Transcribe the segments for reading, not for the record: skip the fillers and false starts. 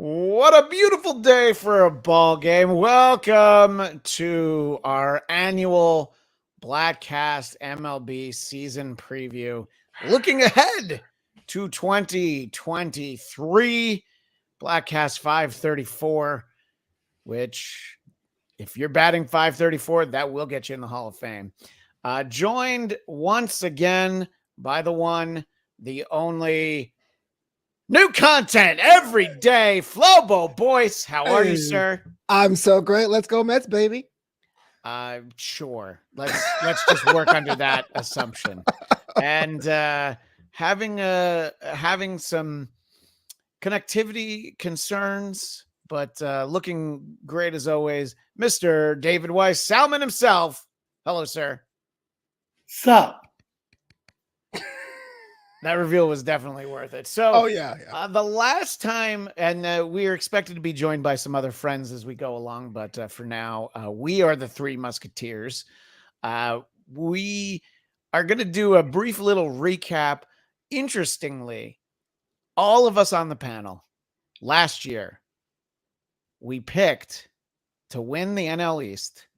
What a beautiful day for a ball game. Welcome to our annual Bladtcast MLB season preview. Looking ahead to 2023, Bladtcast 534, which if you're batting 534, that will get you in the Hall of Fame. Joined once again by the one, the only, new content every day, Flobo. Boyce, how are you, sir? I'm so great. Let's go Mets, baby. Sure. Let's just work under that assumption. And having some connectivity concerns, but looking great as always, Mr. David Weiss, Salmon himself. Hello, sir. Sup? That reveal was definitely worth it. So, the last time, and we are expected to be joined by some other friends as we go along, but for now, we are the Three Musketeers. We are going to do a brief little recap. Interestingly, all of us on the panel last year, we picked to win the NL East,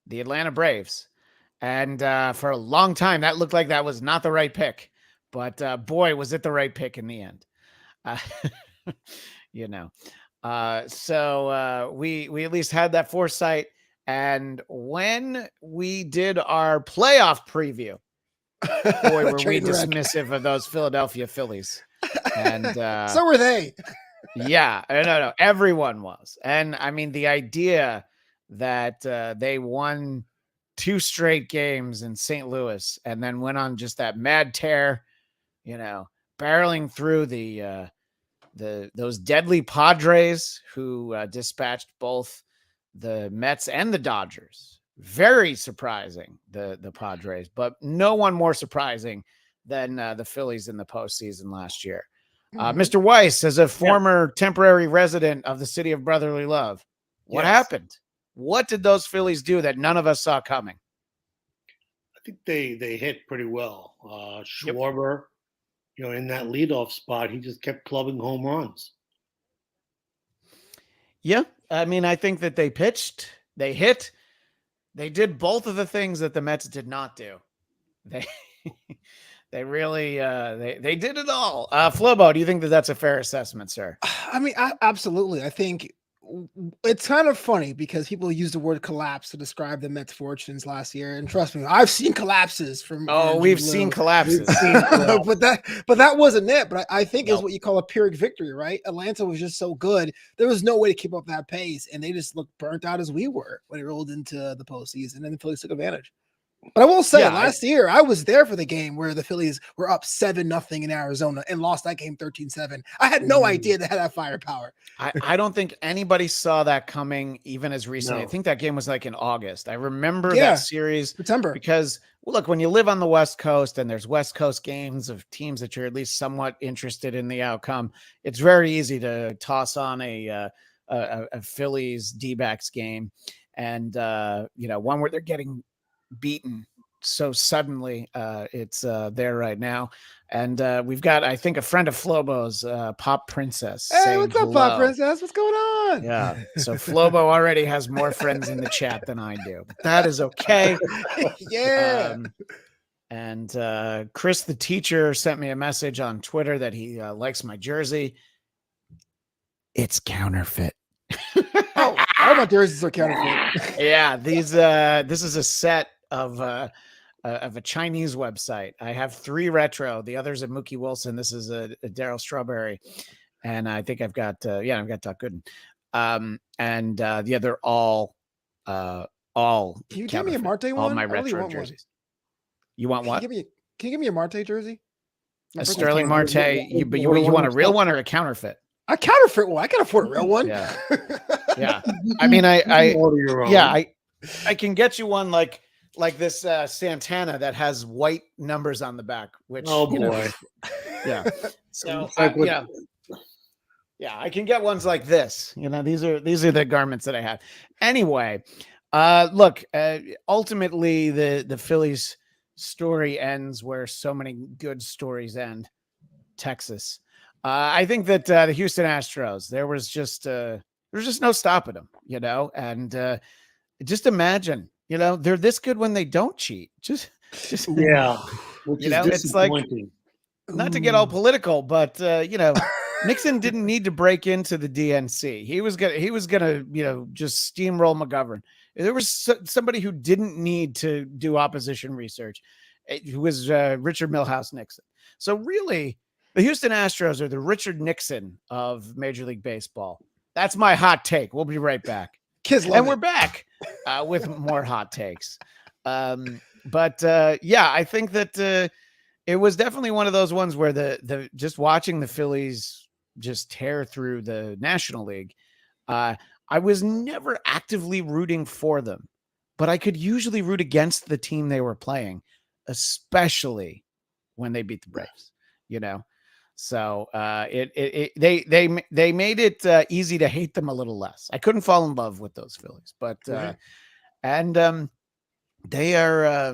the Atlanta Braves. And for a long time, that looked like that was not the right pick. But boy, was it the right pick in the end. So we at least had that foresight. And when we did our playoff preview, boy, were we dismissive of those Philadelphia Phillies. And so were they. Yeah, no, everyone was. And I mean, the idea that they won 2 straight games in St. Louis and then went on just that mad tear, barreling through those deadly Padres who dispatched both the Mets and the Dodgers. Very surprising, the Padres, but no one more surprising than the Phillies in the postseason last year. Mr. Weiss, as a former temporary resident of the city of brotherly love, what happened? What did those Phillies do that none of us saw coming? I think they hit pretty well. Schwarber, in that leadoff spot, he just kept clubbing home runs. Yeah, I mean, I think that they pitched, they hit, they did both of the things that the Mets did not do. They really they did it all. Flobo, do you think that that's a fair assessment, sir? I mean, absolutely. I think it's kind of funny because people use the word collapse to describe the Mets' fortunes last year, and trust me, I've seen collapses from. We've seen collapses, but that wasn't it. But I think it's what you call a Pyrrhic victory, right? Atlanta was just so good, there was no way to keep up that pace, and they just looked burnt out as we were when it rolled into the postseason, and the Phillies took advantage. But I will say, last year, I was there for the game where the Phillies were up 7-0 in Arizona and lost that game 13-7. I had no idea they had that firepower. I don't think anybody saw that coming even as recently. No. I think that game was like in August. I remember that series. September. Because, look, when you live on the West Coast and there's West Coast games of teams that you're at least somewhat interested in the outcome, it's very easy to toss on a Phillies D-backs game. And, one where they're getting beaten so suddenly. It's there right now, and we've got, I think, a friend of Flobo's, Pop Princess. Hey, what's up, Pop Princess? What's going on? Yeah, so Flobo already has more friends in the chat than I do, but that is okay. And Chris the teacher sent me a message on Twitter that he likes my jersey. It's counterfeit. All my jerseys are counterfeit. Yeah, this is a set of a Chinese website. I have 3 retro. The other's a Mookie Wilson. This is a Darryl Strawberry, and I think I've got I've got Doc Gooden. They're all. Can you give me a Marte one? All my retro jerseys. You want what? Can you give me a Marte jersey? A Sterling Marte. You want a real one or a counterfeit? A counterfeit one. I can afford a real one. Yeah. I mean, I can get you one like this Santana that has white numbers on the back, which yeah. So I can get ones like this. These are the garments that I have. Anyway, look, ultimately the Phillies story ends where so many good stories end. Texas. I think that the Houston Astros, there's just no stopping them, and just imagine, they're this good when they don't cheat. Just Yeah, which is it's like, disappointing. not to get all political, but Nixon didn't need to break into the DNC. He was gonna just steamroll McGovern. There was somebody who didn't need to do opposition research, who was Richard Milhouse Nixon. So really, the Houston Astros are the Richard Nixon of Major League Baseball. That's my hot take. We'll be right back. Kids love We're back with more hot takes. But I think that it was definitely one of those ones where the just watching the Phillies just tear through the National League. I was never actively rooting for them, but I could usually root against the team they were playing, especially when they beat the Braves. So they made it easy to hate them a little less. I couldn't fall in love with those Phillies, but they are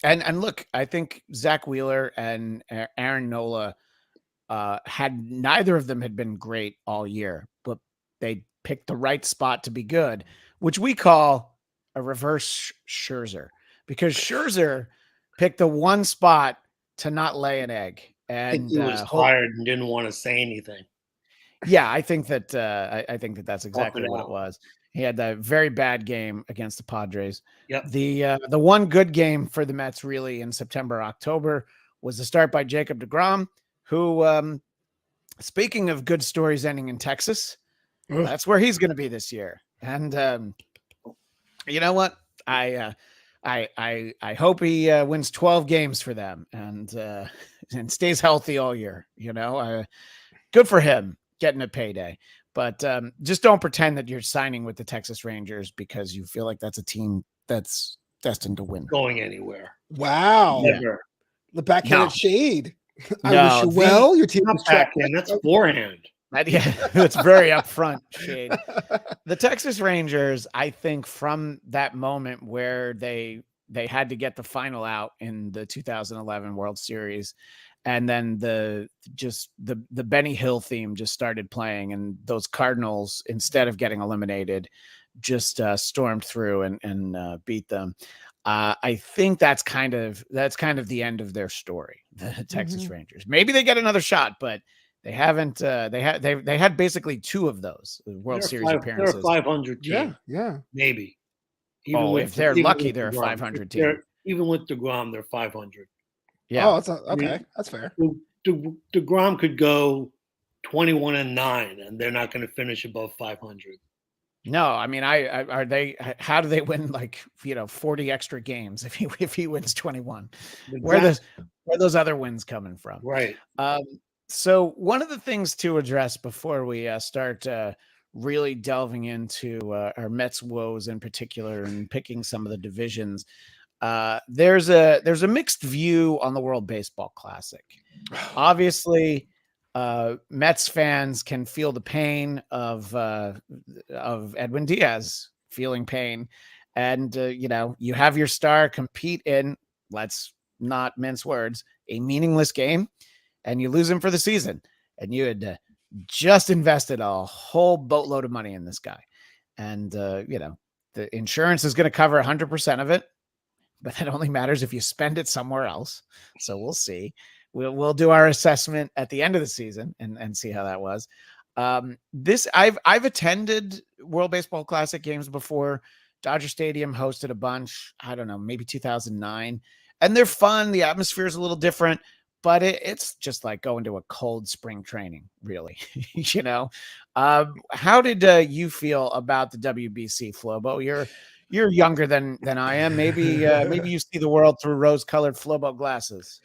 and look, I think Zach Wheeler and Aaron Nola neither of them had been great all year, but they picked the right spot to be good, which we call a reverse Scherzer, because Scherzer picked the one spot to not lay an egg. And he was tired and didn't want to say anything. Yeah, I think that that's exactly what it was. He had that very bad game against the Padres. Yep. The one good game for the Mets really in September, October was the start by Jacob deGrom, who, speaking of good stories ending in Texas, that's where he's going to be this year. And you know what? I hope he wins 12 games for them and stays healthy all year. Good for him getting a payday, but just don't pretend that you're signing with the Texas Rangers because you feel like that's a team that's destined to win. Going anywhere. Wow. Never. The backhanded shade. I No, wish you well. Your team Not backhand. That's forehand. It's very upfront shade. The Texas Rangers, I think, from that moment where they had to get the final out in the 2011 World Series, and then the Benny Hill theme just started playing, and those Cardinals, instead of getting eliminated, just stormed through and beat them. I think that's kind of the end of their story, the Texas Rangers. Maybe they get another shot, but they haven't. They had basically two of those World Series appearances. They're a 500 team. Yeah, maybe. If they're lucky, they're a 500 team. Even with deGrom, they're 500. Yeah. Oh, okay. That's fair. deGrom could go 21-9, and they're not going to finish above 500. No, I mean, are they? How do they win 40 extra games if he wins 21? Exactly. Where are those other wins coming from? Right. So one of the things to address before we start really delving into our Mets woes in particular and picking some of the divisions, there's a mixed view on the World Baseball Classic. Obviously, Mets fans can feel the pain of Edwin Diaz feeling pain, and you have your star compete in, let's not mince words, a meaningless game, and you lose him for the season, and you had just invested a whole boatload of money in this guy, and the insurance is going to cover 100% of it, but that only matters if you spend it somewhere else. So we'll see. We'll do our assessment at the end of the season and see how that was. I've attended World Baseball Classic games before. Dodger Stadium hosted a bunch. I don't know, maybe 2009, and they're fun. The atmosphere is a little different, but it's just like going to a cold spring training, really. How did you feel about the WBC, Flobo? You're younger than I am. Maybe you see the world through rose-colored Flobo glasses.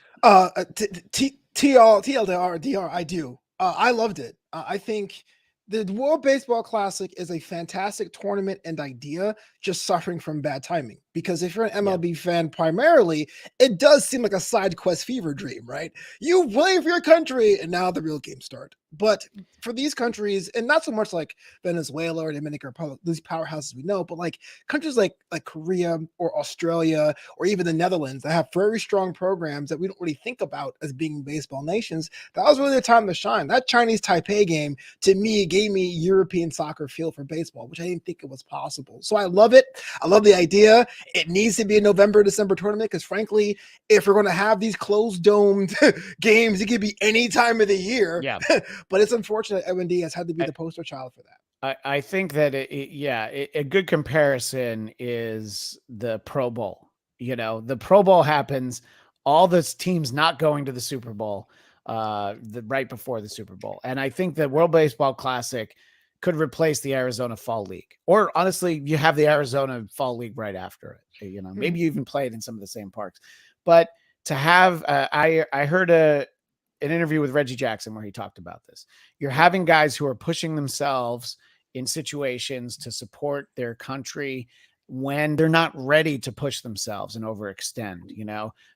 TLDR, I do. I loved it. I think the World Baseball Classic is a fantastic tournament and idea. just suffering from bad timing. Because if you're an MLB fan primarily, it does seem like a side quest fever dream, right? You play for your country, and now the real games start. But for these countries, and not so much like Venezuela or Dominican Republic, these powerhouses we know, but like countries like Korea or Australia or even the Netherlands that have very strong programs that we don't really think about as being baseball nations, that was really the time to shine. That Chinese Taipei game, to me, gave me European soccer feel for baseball, which I didn't think it was possible. So I love it. I love the idea. It needs to be a November, December tournament because, frankly, if we're going to have these closed-domed games, it could be any time of the year. Yeah. But it's unfortunate Edwin Diaz had to be the poster child for that. I think that a good comparison is the Pro Bowl. The Pro Bowl happens, all this teams not going to the Super Bowl right before the Super Bowl. And I think that World Baseball Classic could replace the Arizona Fall League. Or honestly, you have the Arizona Fall League right after it. Maybe you even play it in some of the same parks. But to have, I heard an interview with Reggie Jackson where he talked about this. You're having guys who are pushing themselves in situations to support their country when they're not ready to push themselves and overextend,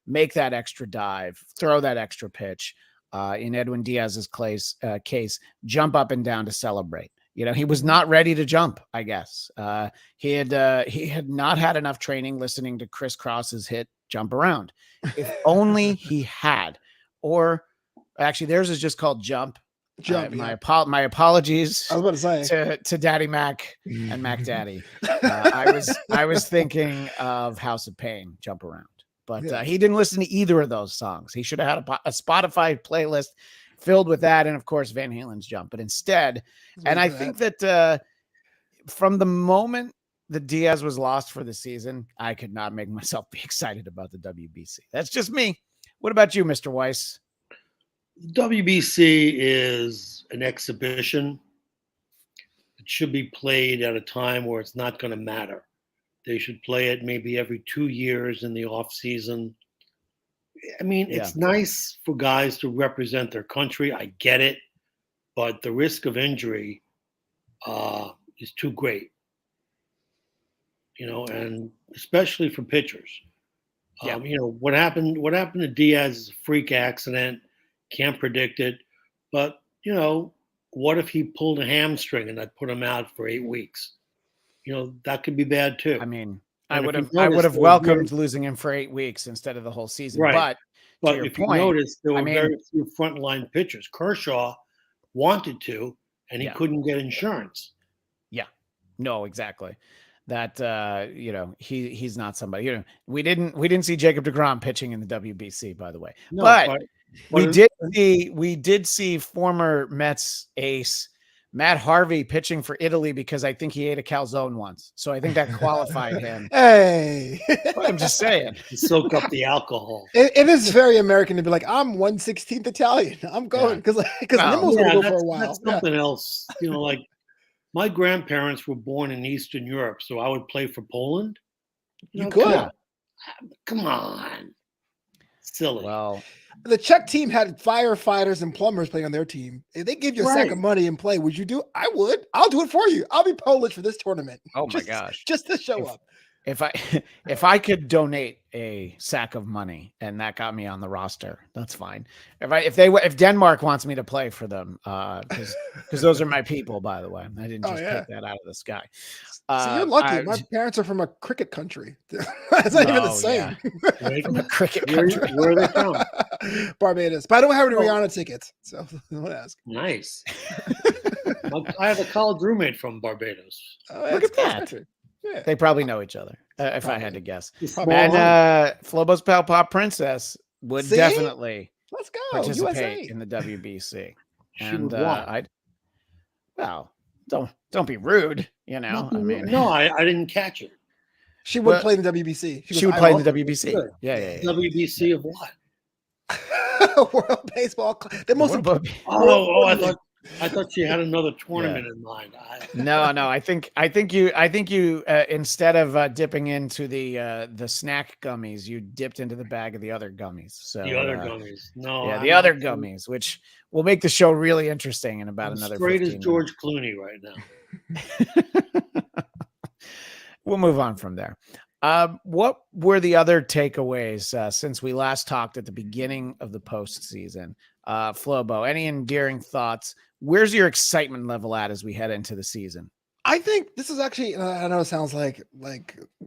make that extra dive, throw that extra pitch. In Edwin Diaz's case, jump up and down to celebrate. He was not ready to jump, I guess. He had not had enough training listening to Chris Cross's hit Jump Around. If only he had. Or actually, theirs is just called Jump. My apologies. I was about to say to Daddy Mac and Mac Daddy. I was thinking of House of Pain, Jump Around, but he didn't listen to either of those songs. He should have had a Spotify playlist filled with that, and of course Van Halen's Jump. But instead, and I think that from the moment that Diaz was lost for the season, I could not make myself be excited about the WBC. That's just me. What about you, Mr. Weiss? WBC is an exhibition. It should be played at a time where it's not going to matter. They should play it maybe every 2 years in the off season. I mean, it's nice for guys to represent their country. I get it, but the risk of injury is too great. And especially for pitchers. What happened to Diaz is a freak accident. Can't predict it, but what if he pulled a hamstring and that put him out for 8 weeks? That could be bad too. I mean, I would have welcomed losing him for 8 weeks instead of the whole season. Right. But if you notice, there were very few frontline pitchers. Kershaw wanted to, and he couldn't get insurance. Yeah, no, exactly. That he's not somebody. We didn't see Jacob deGrom pitching in the WBC, by the way. No, but we did see former Mets ace Matt Harvey pitching for Italy because I think he ate a calzone once. So I think that qualified him. Hey, I'm just saying. To soak up the alcohol. It is very American to be like, I'm 1/16 Italian. I'm going because Nimmo's going to go for a while. That's something else. Like my grandparents were born in Eastern Europe, so I would play for Poland. You could. Come on. Silly. Well, the Czech team had firefighters and plumbers playing on their team. If they give you a sack of money and play, would you do? I would. I'll do it for you. I'll be Polish for this tournament. Oh my gosh. Just to show up. If I could donate a sack of money and that got me on the roster, that's fine. If Denmark wants me to play for them, because those are my people, by the way. I didn't just pick that out of the sky. So you're lucky. My parents are from a cricket country. That's not even the same. Yeah. From a cricket country. Where are they from? Barbados. But I don't have any Rihanna tickets, so don't ask. Nice. I have a college roommate from Barbados. Look at that. Yeah. They probably know each other, if I had to guess. And Flobo's Pal Pop Princess would definitely let's go participate USA. in the WBC. And don't be rude. I didn't catch it. She would play in the WBC. She would play in the WBC. Good. Yeah. WBC of what? World Baseball. The most important. I thought she had another tournament in mind. No. I think you instead of dipping into the snack gummies, you dipped into the bag of the other gummies. So the other gummies. No. Yeah, the other gummies, which will make the show really interesting in about another. Straight as George Clooney right now. we'll move on from there. What were the other takeaways since we last talked at the beginning of the postseason? Flobo, any endearing thoughts? Where's your excitement level at as we head into the season? I think this is actually, I know it sounds like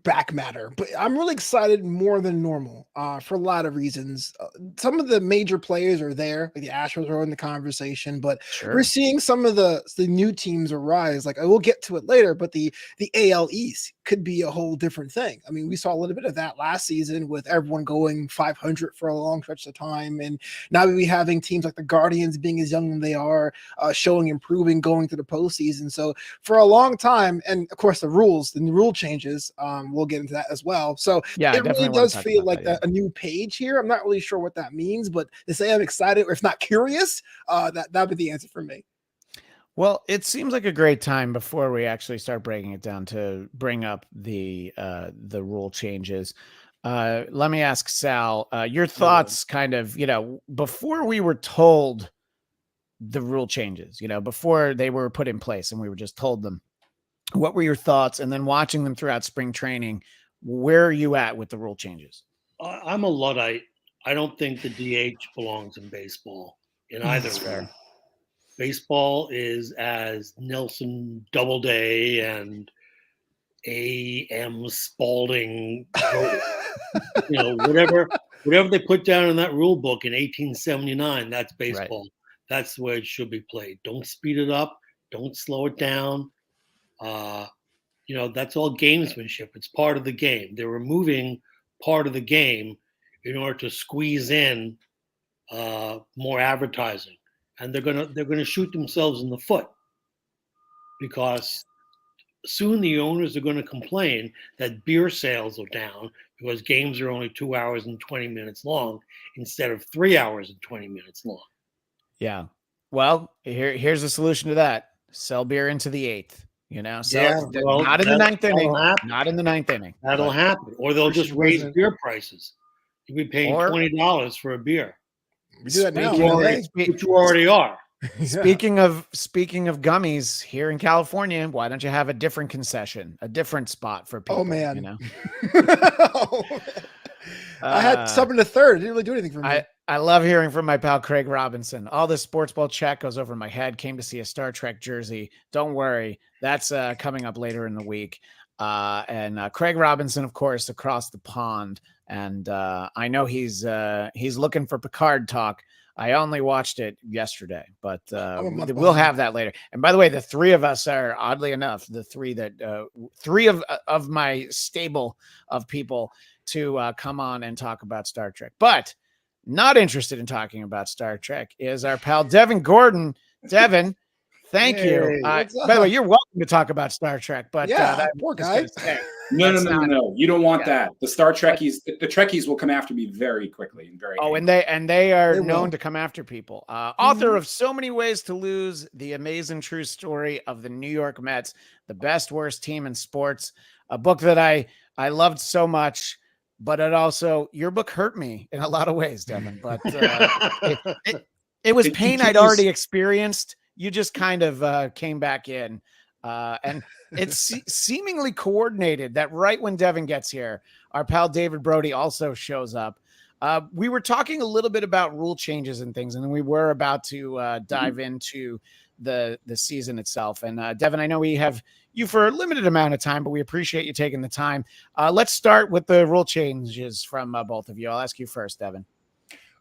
back matter, but I'm really excited more than normal for a lot of reasons. Some of the major players are there, like the Astros are in the conversation, but we're seeing some of the new teams arise. Like I will get to it later, but the AL East could be a whole different thing. I mean, we saw a little bit of that last season with everyone going 500 for a long stretch of time, and now we having teams like the Guardians being as young as they are, showing improving going to the postseason. So for a long time, and of course the rule changes, we'll get into that as well. So yeah, it really does feel like a new page here. I'm not really sure what that means, but to say I'm excited or if not curious, that'd be the answer for me. Well, it seems like a great time before we actually start breaking it down to bring up the rule changes. Let me ask Sal, your thoughts kind of, before we were told the rule changes, before they were put in place and we were just told them, what were your thoughts? And then watching them throughout spring training, where are you at with the rule changes? I'm a Luddite. I don't think the DH belongs in baseball in either way. Baseball is as Nelson Doubleday and A.M. Spalding, whatever they put down in that rule book in 1879, that's baseball. Right. That's the way it should be played. Don't speed it up. Don't slow it down. That's all gamesmanship. It's part of the game. They're removing part of the game in order to squeeze in more advertising, and they're gonna shoot themselves in the foot because soon the owners are going to complain that beer sales are down because games are only 2 hours and 20 minutes long instead of 3 hours and 20 minutes long. Yeah. Well, here's the solution to that: sell beer into the eighth. Not in the ninth inning. Not in the ninth inning. That'll happen. Or they'll just raise beer prices. You'll be paying $20 for a beer. We do that now. Which you already are. Speaking of gummies here in California, why don't you have a different concession, a different spot for people? Oh man. I had something to third. It didn't really do anything for me. I love hearing from my pal Craig Robinson. All this sports ball chat goes over my head. Came to see a Star Trek jersey. Don't worry, that's coming up later in the week. And Craig Robinson, of course, across the pond. And I know he's looking for Picard talk. I only watched it yesterday, but we'll have that later. And by the way, the three of us are, oddly enough, the three of my stable of people to come on and talk about Star Trek. But not interested in talking about Star Trek is our pal Devin Gordon. Devin, thank you. By the way, you're welcome to talk about Star Trek, but poor guy. No. You don't want that. The Star Trekkies, the Trekkies will come after me very quickly and very. Oh, angry. and they are known to come after people. Author of So Many Ways to Lose: The Amazing True Story of the New York Mets, the best worst team in sports. A book that I loved so much. But your book hurt me in a lot of ways, Devin. But it was pain I'd already experienced. You just kind of came back in. And it's seemingly coordinated that right when Devin gets here, our pal David Brody also shows up. We were talking a little bit about rule changes and things, and then we were about to dive into the season itself. And Devin, I know we have you for a limited amount of time, but we appreciate you taking the time. Let's start with the rule changes from both of you. I'll ask you first, Devin.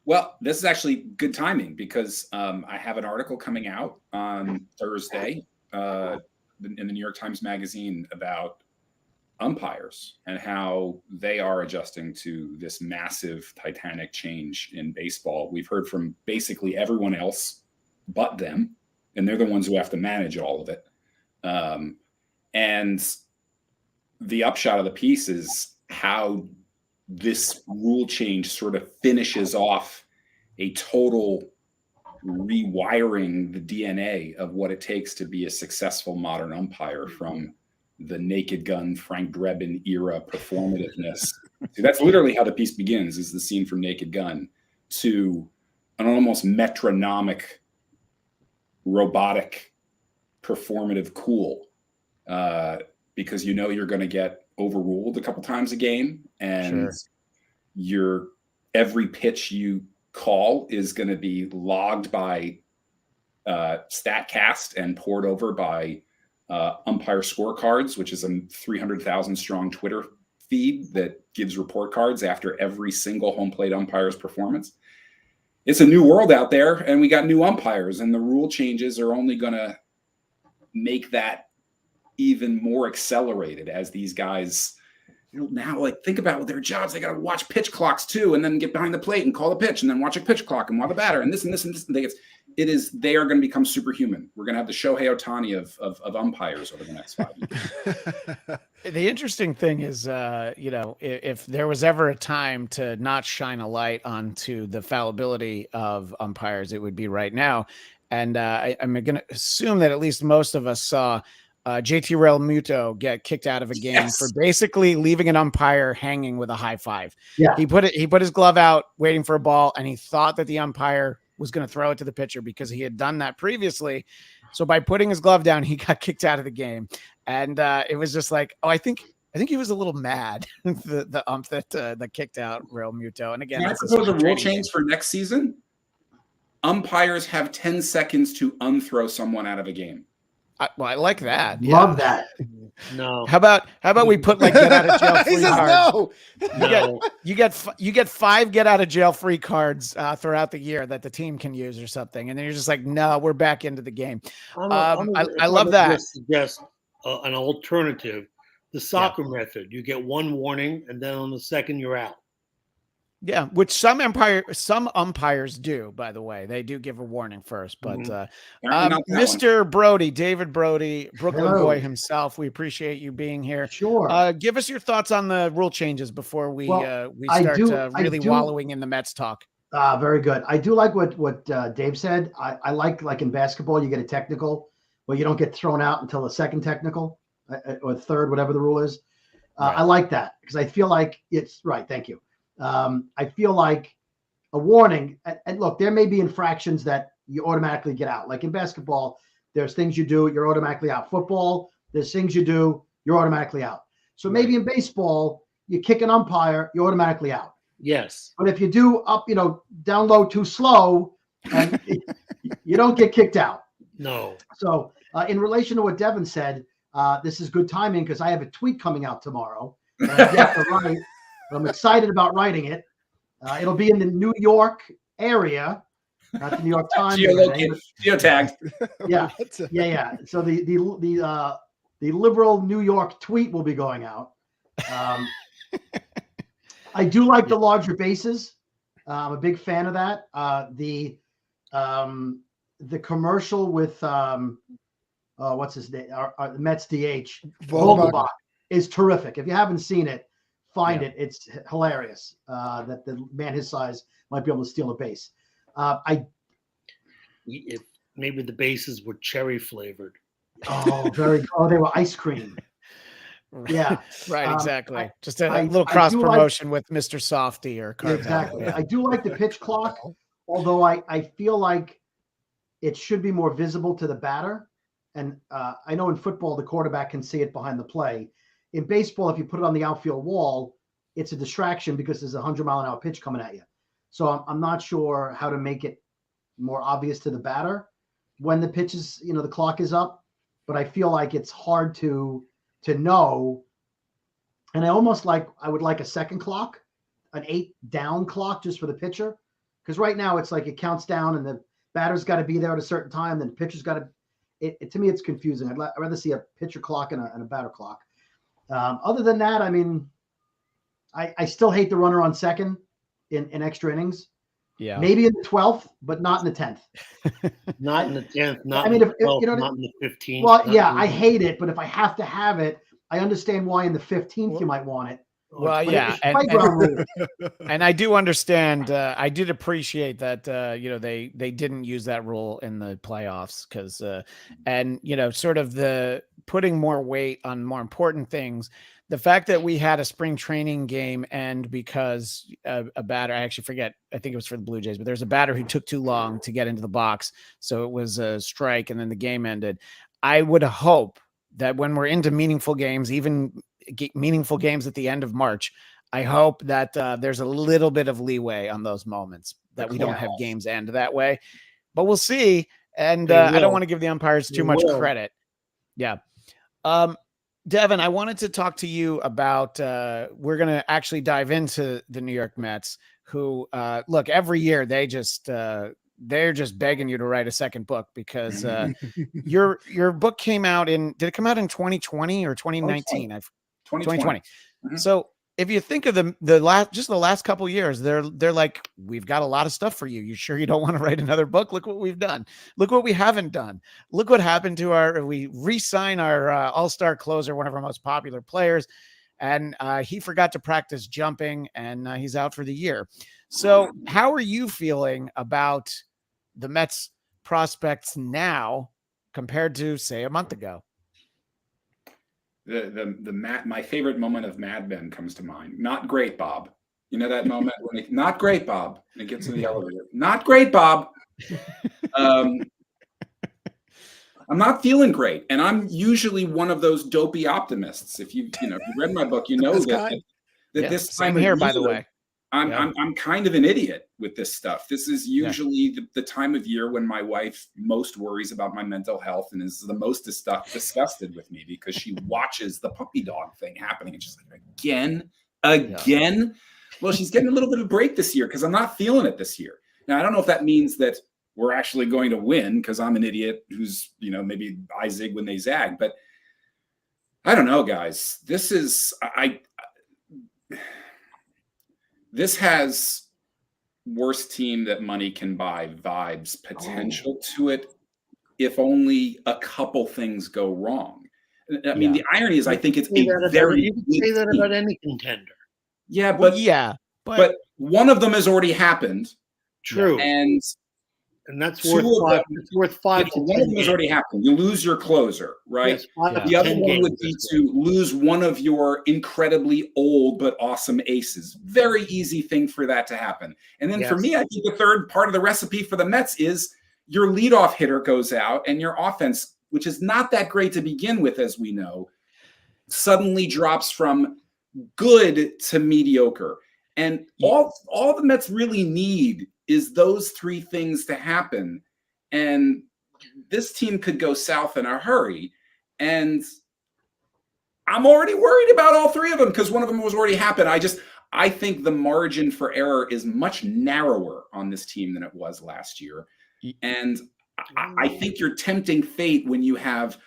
Well, this is actually good timing because I have an article coming out on Thursday in the New York Times Magazine about umpires and how they are adjusting to this massive titanic change in baseball. We've heard from basically everyone else but them, and they're the ones who have to manage all of it. And the upshot of the piece is how this rule change sort of finishes off a total rewiring the DNA of what it takes to be a successful modern umpire, from the Naked Gun, Frank Drebin era performativeness. See, that's literally how the piece begins, is the scene from Naked Gun, to an almost metronomic, robotic, performative cool. Because you're going to get overruled a couple times a game, and Sure. every pitch you call is going to be logged by StatCast and poured over by umpire scorecards, which is a 300,000 strong Twitter feed that gives report cards after every single home plate umpire's performance. It's a new world out there, and we got new umpires, and the rule changes are only going to make that even more accelerated as these guys, now, like, think about their jobs. They got to watch pitch clocks too, and then get behind the plate and call a pitch, and then watch a pitch clock and watch the batter, and this and this and this. And they are going to become superhuman. We're going to have the Shohei Ohtani of umpires over the next 5 years. The interesting thing is, if there was ever a time to not shine a light onto the fallibility of umpires, it would be right now. And I'm going to assume that at least most of us saw JT Realmuto get kicked out of a game for basically leaving an umpire hanging with a high five. Yeah. He put his glove out waiting for a ball, and he thought that the umpire was going to throw it to the pitcher because he had done that previously. So by putting his glove down, he got kicked out of the game. And it was just like, I think he was a little mad, the ump that kicked out Realmuto. And again, can I propose a rule change for next season? Umpires have 10 seconds to unthrow someone out of a game. I like that. Love that. No. How about we put like get out of jail free He says cards? no. You get 5 get out of jail free cards throughout the year that the team can use or something, and then you're just like, no, we're back into the game. I love that. Suggest an alternative, the soccer method. You get one warning, and then on the second you're out. Yeah, which some umpires do, by the way. They do give a warning first. But Mr. Brody, David Brody, Brooklyn Hello. boy himself, we appreciate you being here. Sure. Give us your thoughts on the rule changes before we I start do- really wallowing in the Mets talk. Very good. I do like what Dave said. I like in basketball, you get a technical, well, you don't get thrown out until the second technical or third, whatever the rule is. Right. I like that because I feel like it's right. Thank you. I feel like a warning. And look, there may be infractions that you automatically get out. Like in basketball, there's things you do, you're automatically out. Football, there's things you do, you're automatically out. So maybe in baseball, you kick an umpire, you're automatically out. Yes. But if you do down low too slow, and you don't get kicked out. No. So in relation to what Devin said, this is good timing because I have a tweet coming out tomorrow. That I have to write. I'm excited about writing it. It'll be in the New York area, not the New York Times. Geotagged. Yeah. So the liberal New York tweet will be going out. I do like the larger bases. I'm a big fan of that. The commercial with what's his name? Our Mets DH Vogelbach is terrific. If you haven't seen it, find it. It's hilarious that the man his size might be able to steal a base. If maybe the bases were cherry flavored. Oh, very good. Oh, they were ice cream. Yeah. Right, exactly. Just a little cross promotion with Mr. Softy or Carvel. Exactly. Yeah. I do like the pitch clock, although I feel like it should be more visible to the batter. And I know in football, the quarterback can see it behind the play. In baseball, if you put it on the outfield wall, it's a distraction because there's a 100-mile-an-hour pitch coming at you. So I'm not sure how to make it more obvious to the batter when the pitch is, the clock is up. But I feel like it's hard to know. And I would like a second clock, an 8-down clock just for the pitcher. Because right now it's like it counts down and the batter's got to be there at a certain time. Then the pitcher's got to, to me, it's confusing. I'd rather see a pitcher clock and a batter clock. Other than that, I mean, I still hate the runner on second in extra innings. Yeah. Maybe in the 12th, but not in the 10th. Not in the 10th. Not I mean, in if the 12th, you know, not in the 15th. Well, yeah, I hate it, but if I have to have it, I understand why in the 15th you might want it. Well, But yeah, it's playground rule. and I do understand. I did appreciate that. They didn't use that rule in the playoffs because, and sort of the putting more weight on more important things. The fact that we had a spring training game and because a batter, I actually forget, I think it was for the Blue Jays, but there's a batter who took too long to get into the box, so it was a strike, and then the game ended. I would hope that when we're into meaningful games, even meaningful games at the end of March. I hope that there's a little bit of leeway on those moments, that we don't have games end that way, but we'll see. And I don't want to give the umpires too much credit. Yeah. Devin, I wanted to talk to you about, we're going to actually dive into the New York Mets, who look, every year they're just begging you to write a second book, because your book came out did it come out in 2020 or 2019? 2020. Mm-hmm. So if you think of the last couple of years, they're like, we've got a lot of stuff for you. You sure you don't want to write another book? Look what we've done. Look what we haven't done. Look what happened to we re-sign our all-star closer, one of our most popular players. And he forgot to practice jumping, and he's out for the year. So how are you feeling about the Mets prospects now compared to, say, a month ago? My favorite moment of Mad Men comes to mind. Not great, Bob. You know that moment when not great, Bob. And it gets in the elevator. Not great, Bob. I'm not feeling great, and I'm usually one of those dopey optimists. If you read my book, you know that this time here, by the way. I'm kind of an idiot with this stuff. This is usually the time of year when my wife most worries about my mental health and is the most disgusted with me, because she watches the puppy dog thing happening and she's like, again. Well, she's getting a little bit of a break this year because I'm not feeling it this year. Now, I don't know if that means that we're actually going to win because I'm an idiot who's, maybe I zig when they zag, but I don't know, guys. This has worst team that money can buy vibes potential to it, if only a couple things go wrong. I mean, the irony is, I think it's you can say that about any contender. Yeah, but one of them has already happened. True, and that's worth 5 to 10. One of them has already happened. You lose your closer, right? Yes, the other one would be to lose one of your incredibly old but awesome aces. Very easy thing for that to happen. And then for me, I think the third part of the recipe for the Mets is your leadoff hitter goes out, and your offense, which is not that great to begin with, as we know, suddenly drops from good to mediocre. And all the Mets really need is those three things to happen. And this team could go south in a hurry. And I'm already worried about all three of them because one of them was already happened. I think the margin for error is much narrower on this team than it was last year. And I think you're tempting fate when you have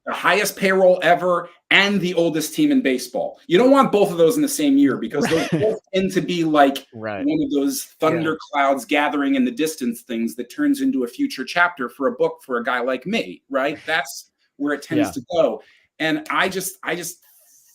the highest payroll ever and the oldest team in baseball. You don't want both of those in the same year, because those both tend to be like one of those thunder clouds gathering in the distance things that turns into a future chapter for a book for a guy like me, right? That's where it tends to go. And I just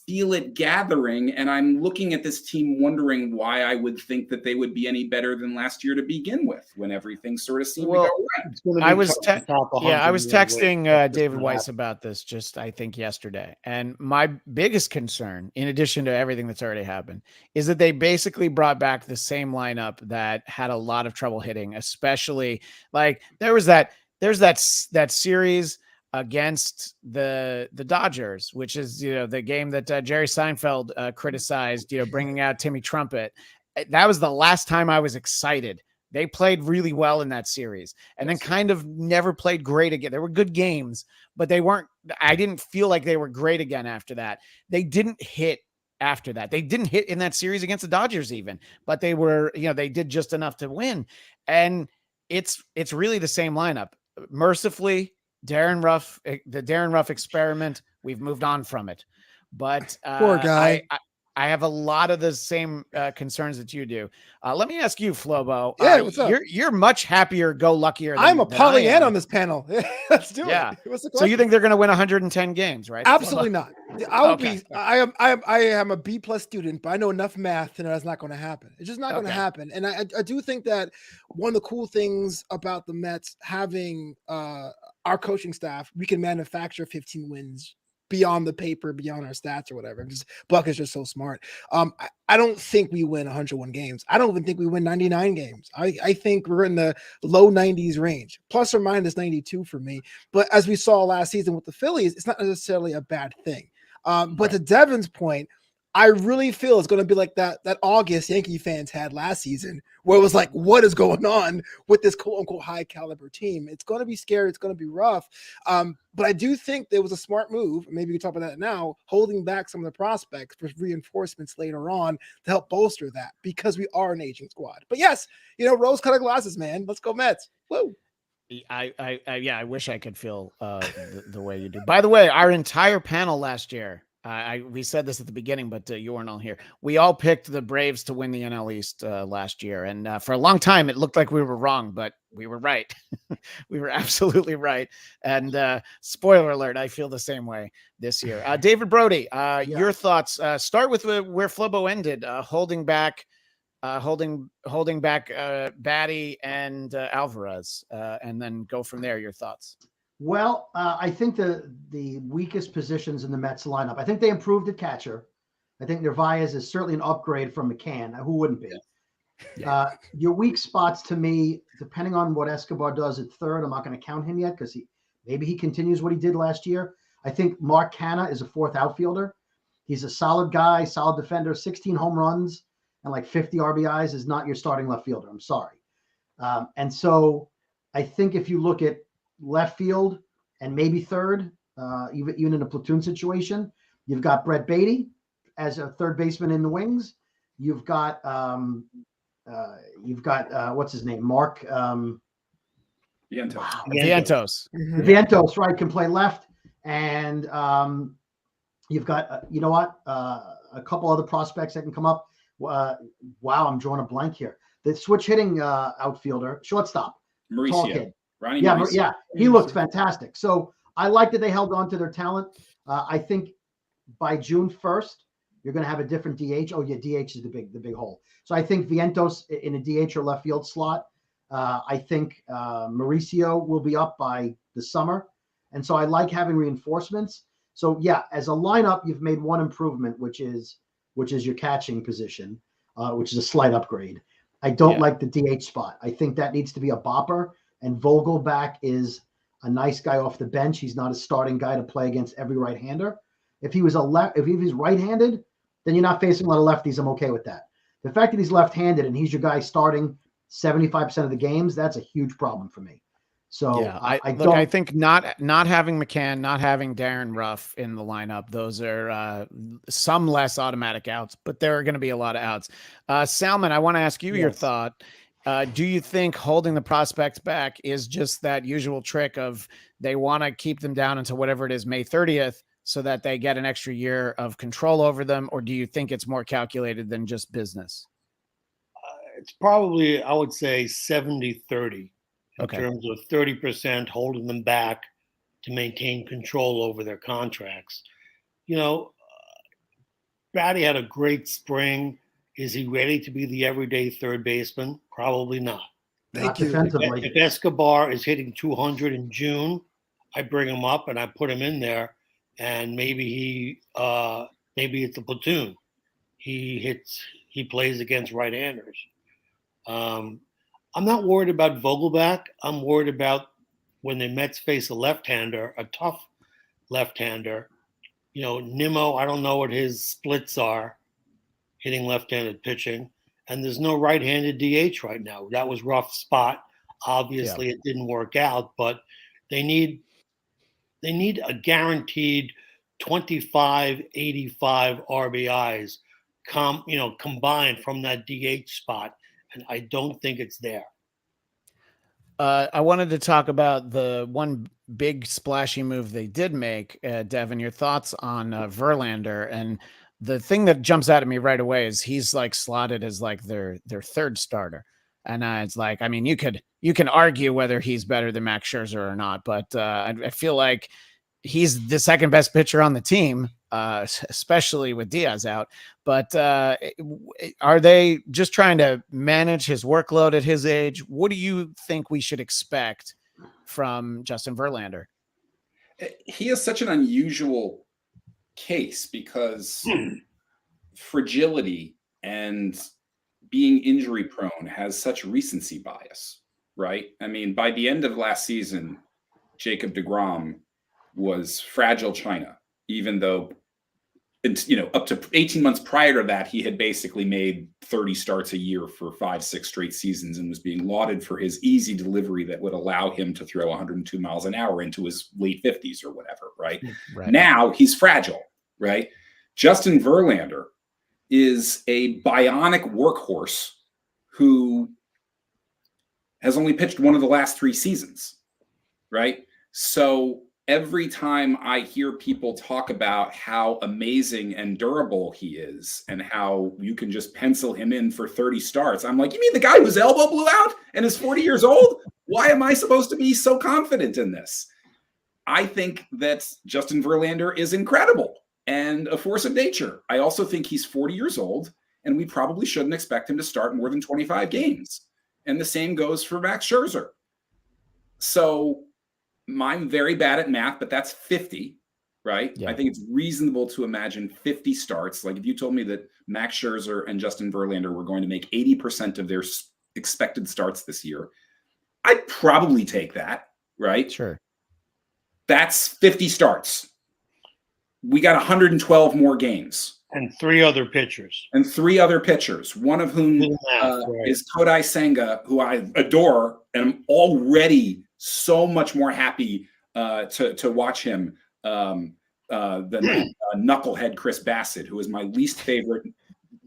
feel it gathering, and I'm looking at this team wondering why I would think that they would be any better than last year to begin with, when everything sort of seemed to go right. I was texting David Weiss about this I think yesterday, and my biggest concern, in addition to everything that's already happened, is that they basically brought back the same lineup that had a lot of trouble hitting, especially like there's that series against the Dodgers, which is, the game that Jerry Seinfeld criticized, bringing out Timmy Trumpet. That was the last time I was excited. They played really well in that series, and then kind of never played great again. There were good games, but I didn't feel like they were great again after that. They didn't hit after that. They didn't hit in that series against the Dodgers even, but they were, they did just enough to win. And it's really the same lineup. Mercifully, the Darren Ruff experiment, we've moved on from it, but poor guy. I have a lot of the same concerns that you do. Let me ask you, Flobo. Yeah, what's up? You're much happier, go luckier. I'm a Pollyanna on this panel. Let's do it. So you think they're going to win 110 games, right? Absolutely not. I am a B+ student, but I know enough math to know that's not going to happen. It's just not going to happen. And I do think that one of the cool things about the Mets having our coaching staff, we can manufacture 15 wins beyond the paper, beyond our stats or whatever. Buck is just so smart. I don't think we win 101 games. I don't even think we win 99 games. I think we're in the low 90s range, plus or minus 92 for me. But as we saw last season with the Phillies, it's not necessarily a bad thing. But to Devin's point, I really feel it's going to be like that August Yankee fans had last season, where it was like, what is going on with this quote unquote high caliber team? It's going to be scary. It's going to be rough. But I do think there was a smart move. Maybe we can talk about that now, holding back some of the prospects for reinforcements later on to help bolster that, because we are an aging squad. But yes, rose colored glasses, man. Let's go Mets. Woo. I wish I could feel the way you do. By the way, our entire panel last year, we said this at the beginning, but you weren't all here. We all picked the Braves to win the NL East last year, and for a long time it looked like we were wrong, but we were right. We were absolutely right. And spoiler alert, I feel the same way this year. David Brody, your thoughts? Start with where Flobo ended, holding back Batty and Alvarez, and then go from there. Your thoughts? Well, I think the weakest positions in the Mets lineup, I think they improved at catcher. I think Narvaez is certainly an upgrade from McCann. Who wouldn't be? Yeah. Your weak spots to me, depending on what Escobar does at third, I'm not going to count him yet because maybe he continues what he did last year. I think Mark Canha is a fourth outfielder. He's a solid guy, solid defender, 16 home runs and like 50 RBIs is not your starting left fielder. I'm sorry. And so I think if you look at left field and maybe third, even in a platoon situation, you've got Brett Beatty as a third baseman in the wings. You've got what's his name? Mark Vientos. Wow. Vientos. Vientos, right, can play left. And you've got a couple other prospects that can come up. Wow, I'm drawing a blank here. The switch hitting outfielder, shortstop, tall kid. Ronnie Mauricio. Yeah, he looked fantastic. So I like that they held on to their talent. I think by June 1st, you're going to have a different DH. Oh yeah, DH is the big hole. So I think Vientos in a DH or left field slot. I think Mauricio will be up by the summer, and so I like having reinforcements. So yeah, as a lineup, you've made one improvement, which is your catching position, which is a slight upgrade. I don't like the DH spot. I think that needs to be a bopper. And Vogelback is a nice guy off the bench. He's not a starting guy to play against every right-hander. If he was right-handed, then you're not facing a lot of lefties. I'm okay with that. The fact that he's left-handed and he's your guy starting 75% of the games, that's a huge problem for me. So yeah, I think not having McCann, not having Darren Ruff in the lineup, those are some less automatic outs, but there are going to be a lot of outs. Salman, I want to ask you your thought. Do you think holding the prospects back is just that usual trick of they want to keep them down until whatever it is, May 30th, so that they get an extra year of control over them? Or do you think it's more calculated than just business? It's probably, I would say 70-30 in terms of 30% holding them back to maintain control over their contracts. Batty had a great spring. Is he ready to be the everyday third baseman? Probably not. Thank you. Defensively. If Escobar is hitting 200 in June, I bring him up and I put him in there, and maybe it's a platoon. He plays against right-handers. I'm not worried about Vogelback. I'm worried about when the Mets face a left-hander, a tough left-hander. Nimmo, I don't know what his splits are, hitting left-handed pitching, and there's no right-handed DH right now. That was rough spot. Obviously, it didn't work out, but they need a guaranteed 25, 85 RBIs, combined from that DH spot, and I don't think it's there. I wanted to talk about the one big splashy move they did make. Devin, your thoughts on Verlander? And the thing that jumps out at me right away is he's like slotted as like their third starter. And it's like, I mean, you can argue whether he's better than Max Scherzer or not, but I feel like he's the second best pitcher on the team, especially with Diaz out. But are they just trying to manage his workload at his age? What do you think we should expect from Justin Verlander? He is such an unusual case because fragility and being injury prone has such recency bias, right? I mean, by the end of last season, Jacob deGrom was fragile China, even though and, up to 18 months prior to that, he had basically made 30 starts a year for 5-6 straight seasons and was being lauded for his easy delivery that would allow him to throw 102 miles an hour into his late 50s or whatever, right? Now he's fragile, right? Justin Verlander is a bionic workhorse who has only pitched one of the last 3 seasons, right? So every time I hear people talk about how amazing and durable he is and how you can just pencil him in for 30 starts, I'm like, you mean the guy whose elbow blew out and is 40 years old? Why am I supposed to be so confident in this? I think that Justin Verlander is incredible and a force of nature. I also think he's 40 years old, and we probably shouldn't expect him to start more than 25 games. And the same goes for Max Scherzer. So I'm very bad at math, but that's 50, right? Yeah. I think it's reasonable to imagine 50 starts. Like if you told me that Max Scherzer and Justin Verlander were going to make 80% of their expected starts this year, I'd probably take that, right? Sure. That's 50 starts. We got 112 more games. And 3 other pitchers. One of whom is Kodai Senga, who I adore, and I'm already so much more happy to watch him than knucklehead Chris Bassett, who is my least favorite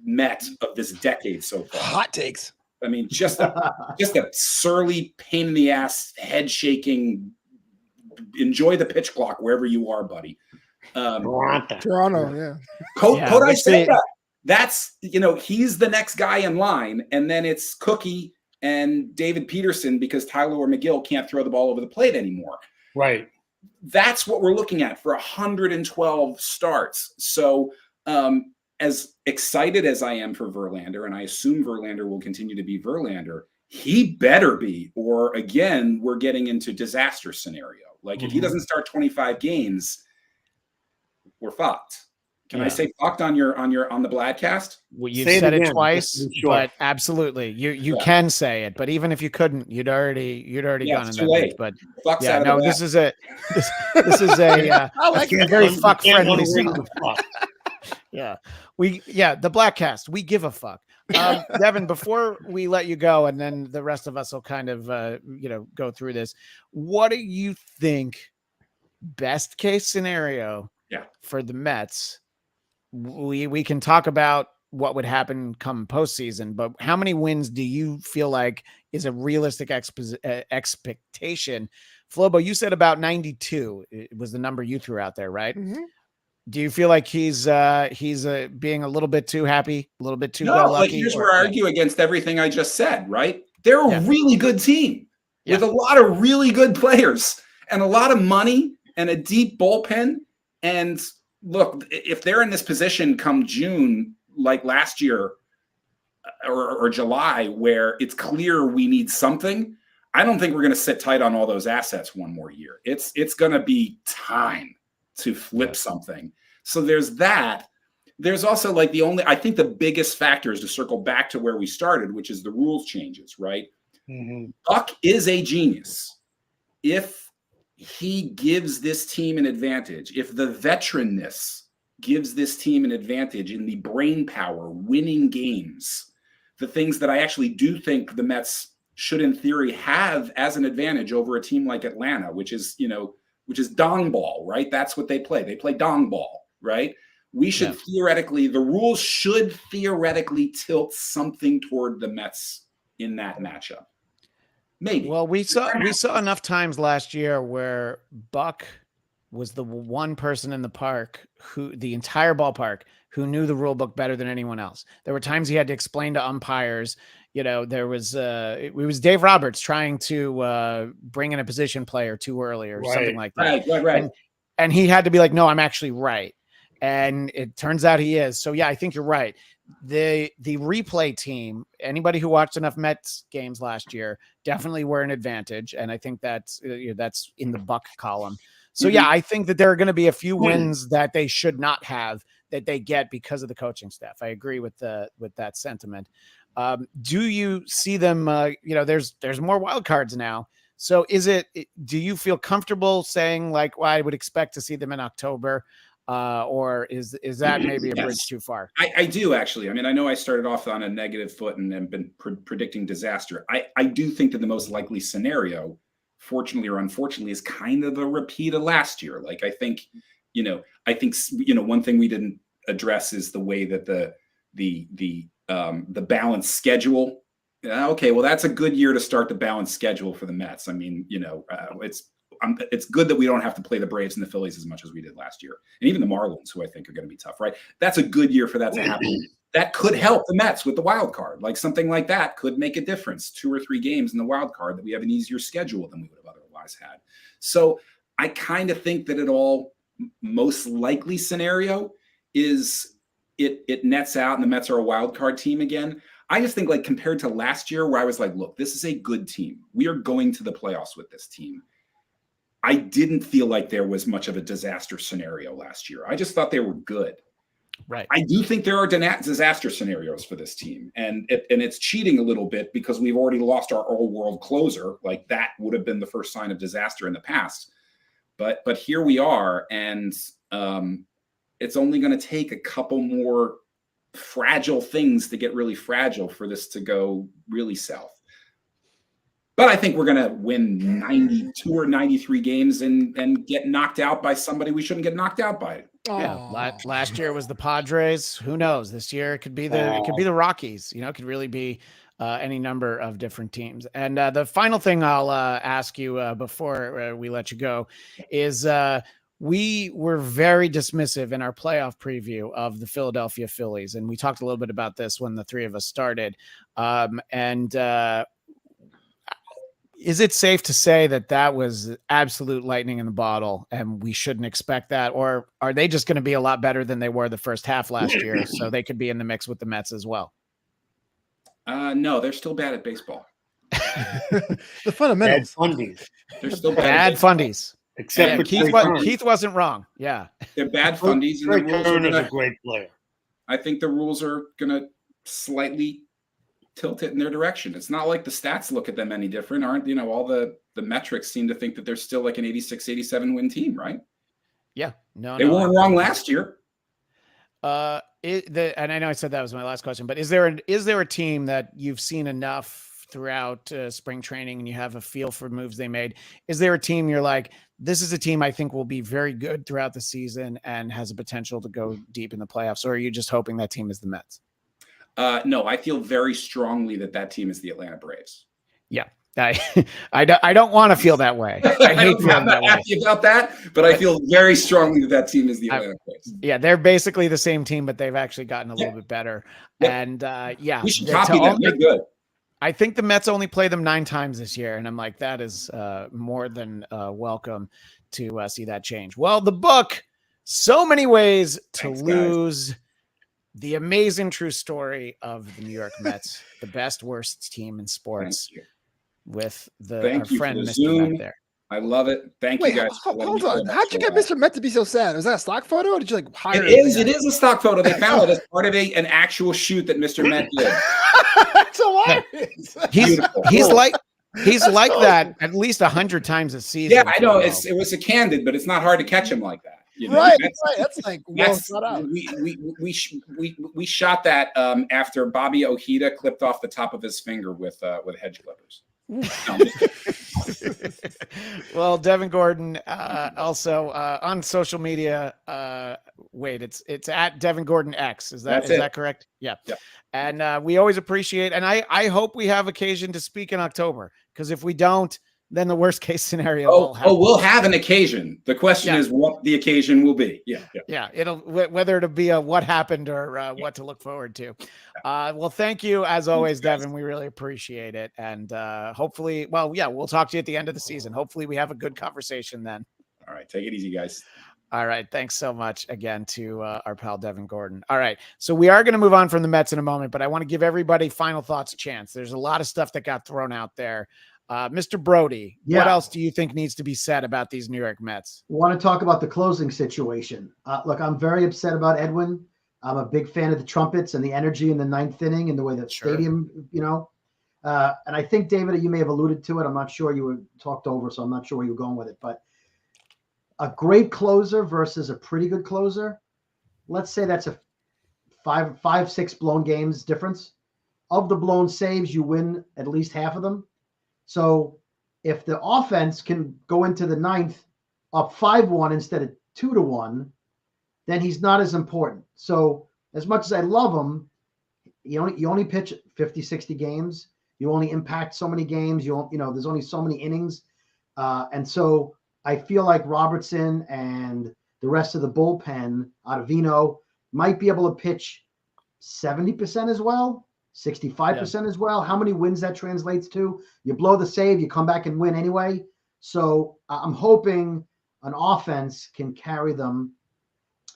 Met of this decade so far. Hot takes. I mean, just a surly, pain in the ass, head shaking. Enjoy the pitch clock wherever you are, buddy. Toronto, yeah. Kodai Senga. That's, he's the next guy in line, and then it's Cookie and David Peterson because Tyler or McGill can't throw the ball over the plate anymore. Right. That's what we're looking at for 112 starts. So as excited as I am for Verlander, and I assume Verlander will continue to be Verlander, he better be, or again, we're getting into disaster scenario. Like if he doesn't start 25 games, we're fucked. Can I say fucked on the Bladtcast? Well, you've said it twice, but absolutely, you can say it. But even if you couldn't, you'd already gone in that way. But this is a very fuck friendly zone. Yeah, the Bladtcast. We give a fuck. Devin, before we let you go, and then the rest of us will kind of go through this. What do you think? Best case scenario. Yeah. For the Mets, we can talk about what would happen come postseason, but how many wins do you feel like is a realistic expectation? Flobo, you said about 92. It was the number you threw out there, right? Mm-hmm. Do you feel like he's being a little bit too happy, a little bit too lucky? Like here's where I argue against everything I just said, right? They're a really good team with a lot of really good players and a lot of money and a deep bullpen. And look, if they're in this position come June, like last year or July, where it's clear we need something, I don't think we're going to sit tight on all those assets one more year. It's going to be time to flip something. So there's that. There's also I think the biggest factor is to circle back to where we started, which is the rules changes, right? Mm-hmm. Buck is a genius. If he gives this team an advantage, if the veteranness gives this team an advantage in the brain power, winning games, the things that I actually do think the Mets should in theory have as an advantage over a team like Atlanta, which is dong ball, right? That's what they play. They play dong ball, right? We should the rules should theoretically tilt something toward the Mets in that matchup. Maybe. Well, we saw enough times last year where Buck was the one person in the entire ballpark who knew the rule book better than anyone else. There were times he had to explain to umpires. There was it was Dave Roberts trying to bring in a position player too early or something like that. Right. And he had to be like, no, I'm actually right. And it turns out he is. So yeah, I think you're right. The replay team, anybody who watched enough Mets games last year, definitely were an advantage, and I think that's in the Buck column. So yeah, I think that there are going to be a few wins that they should not have that they get because of the coaching staff. I agree with that sentiment. Do you see them? There's more wild cards now. So do you feel comfortable saying like, well, I would expect to see them in October? or is that maybe a Yes. bridge too far? I do actually. I mean, I know I started off on a negative foot and been predicting disaster. I do think that the most likely scenario, fortunately or unfortunately, is kind of a repeat of last year. Like I think one thing we didn't address is the way that the balanced schedule. Okay, well, that's a good year to start the balanced schedule for the Mets. I mean, it's good that we don't have to play the Braves and the Phillies as much as we did last year, and even the Marlins, who I think are going to be tough. Right? That's a good year for that to happen. That could help the Mets with the wild card. Like something like that could make a difference. 2 or 3 games in the wild card that we have an easier schedule than we would have otherwise had. So I kind of think that most likely scenario is it nets out and the Mets are a wild card team again. I just think, like, compared to last year where I was like, look, this is a good team. We are going to the playoffs with this team. I didn't feel like there was much of a disaster scenario last year. I just thought they were good. Right. I do think there are disaster scenarios for this team. And it's cheating a little bit because we've already lost our all-world closer. Like, that would have been the first sign of disaster in the past. But here we are, and it's only going to take a couple more fragile things to get really fragile for this to go really south. But I think we're going to win 92 or 93 games and get knocked out by somebody we shouldn't get knocked out by. Yeah, last year was the Padres. Who knows? This year it could be the Rockies. It could really be any number of different teams. And the final thing I'll ask you before we let you go is we were very dismissive in our playoff preview of the Philadelphia Phillies. And we talked a little bit about this when the three of us started. Is it safe to say that was absolute lightning in the bottle and we shouldn't expect that? Or are they just going to be a lot better than they were the first half last year, so they could be in the mix with the Mets as well? No, they're still bad at baseball. The fundamentals. Bad fundies. They're still bad fundies. Except for Keith wasn't wrong. Yeah. They're bad fundies. Trey Turner's a great player. I think the rules are going to slightly tilt it in their direction. It's not like the stats look at them any different. All the metrics seem to think that they're still like an 86, 87 win team, right? Yeah. They weren't wrong last year. And I know I said that was my last question, but is there a team that you've seen enough throughout spring training and you have a feel for moves they made? Is there a team you're like, this is a team I think will be very good throughout the season and has a potential to go deep in the playoffs? Or are you just hoping that team is the Mets? No, I feel very strongly that team is the Atlanta Braves. Yeah. I don't want to feel that way. I hate feeling that way. Happy about that, but I feel very strongly that team is the Atlanta Braves. Yeah, they're basically the same team, but they've actually gotten a little bit better. Yep. And we should copy them. They're good. I think the Mets only play them 9 times this year, and I'm like, that is more than welcome to see that change. Well, the book, So Many Ways to Lose. Guys. The amazing true story of the New York Mets, the best worst team in sports, with our friend Mr. Met there. I love it. Thank you guys. Hold on. How'd you get Mr. Met to be so sad? Was that a stock photo, or did you hire it? It is a stock photo. They found it as part of an actual shoot that Mr. Met did. That's hilarious. He's like that at least 100 times a season. Yeah, I know. It was a candid, but it's not hard to catch him like that. Right. That's like we shot that after Bobby Ojeda clipped off the top of his finger with hedge clippers. Well, Devin Gordon also on social media. It's at Devin Gordon X. Is that correct? Yeah. And we always appreciate, and I hope we have occasion to speak in October, because if we don't, then the worst case scenario will happen. We'll have an occasion. The question is what the occasion will be. Yeah. It'll whether it'll be a what happened or what to look forward to. Well, thank you as always, Devin. We really appreciate it. And hopefully, we'll talk to you at the end of the season. Hopefully we have a good conversation then. All right. Take it easy, guys. All right. Thanks so much again to our pal, Devin Gordon. All right. So we are going to move on from the Mets in a moment, but I want to give everybody final thoughts a chance. There's a lot of stuff that got thrown out there. Mr. Brody, what else do you think needs to be said about these New York Mets? I want to talk about the closing situation. Look, I'm very upset about Edwin. I'm a big fan of the trumpets and the energy in the 9th inning and the way the stadium, and I think, David, you may have alluded to it. I'm not sure, you were talked over, so I'm not sure where you're going with it. But a great closer versus a pretty good closer, let's say that's a five, 6 blown games difference. Of the blown saves, you win at least half of them. So if the offense can go into the ninth up 5-1 instead of 2-1, then he's not as important. So as much as I love him, you only pitch 50, 60 games. You only impact so many games. There's only so many innings. And so I feel like Robertson and the rest of the bullpen, Ottavino, might be able to pitch 70% as well, 65% as well. How many wins that translates to? You blow the save, you come back and win anyway. So I'm hoping an offense can carry them,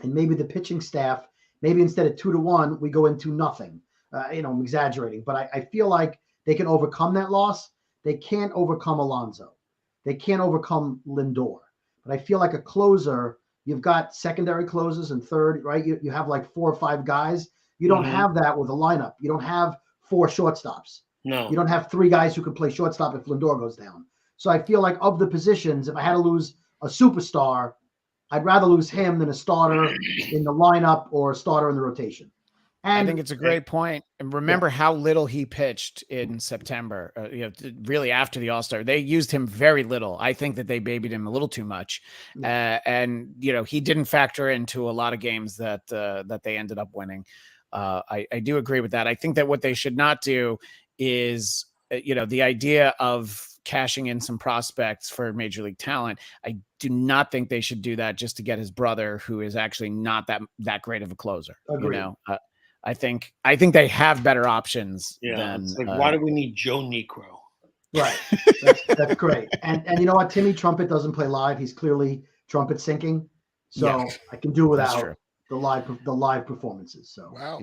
and maybe the pitching staff, maybe instead of 2-1, we go into nothing. I'm exaggerating, but I feel like they can overcome that loss. They can't overcome Alonso. They can't overcome Lindor. But I feel like a closer, you've got secondary closers and third, right? You have like 4 or 5 guys. You don't have that with a lineup. You don't have 4 shortstops. No. You don't have 3 guys who can play shortstop if Lindor goes down. So I feel like of the positions, if I had to lose a superstar, I'd rather lose him than a starter in the lineup or a starter in the rotation. And I think it's a great point. And remember how little he pitched in September, really after the All-Star. They used him very little. I think that they babied him a little too much. And he didn't factor into a lot of games that they ended up winning. I do agree with that. I think that what they should not do is, the idea of cashing in some prospects for major league talent. I do not think they should do that just to get his brother, who is actually not that great of a closer. Agreed. I think they have better options. Yeah. Than, It's like, why do we need Joe Negro? Right. That's great. And you know what? Timmy Trumpet doesn't play live. He's clearly trumpet syncing. So I can do without the live performances. So Wow.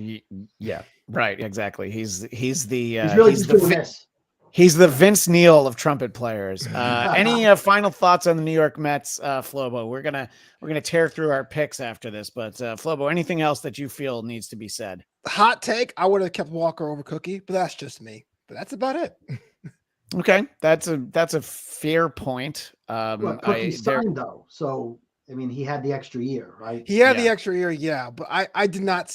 Yeah. Right. Exactly. He's really just doing this. He's the Vince Neil of trumpet players. Any final thoughts on the New York Mets, Flobo? We're gonna tear through our picks after this, but Flobo, anything else that you feel needs to be said? Hot take: I would have kept Walker over Cookie, but that's just me. But that's about it. Okay, that's a fair point. Cookie signed though, so I mean, he had the extra year, right? He had the extra year, yeah. But I did not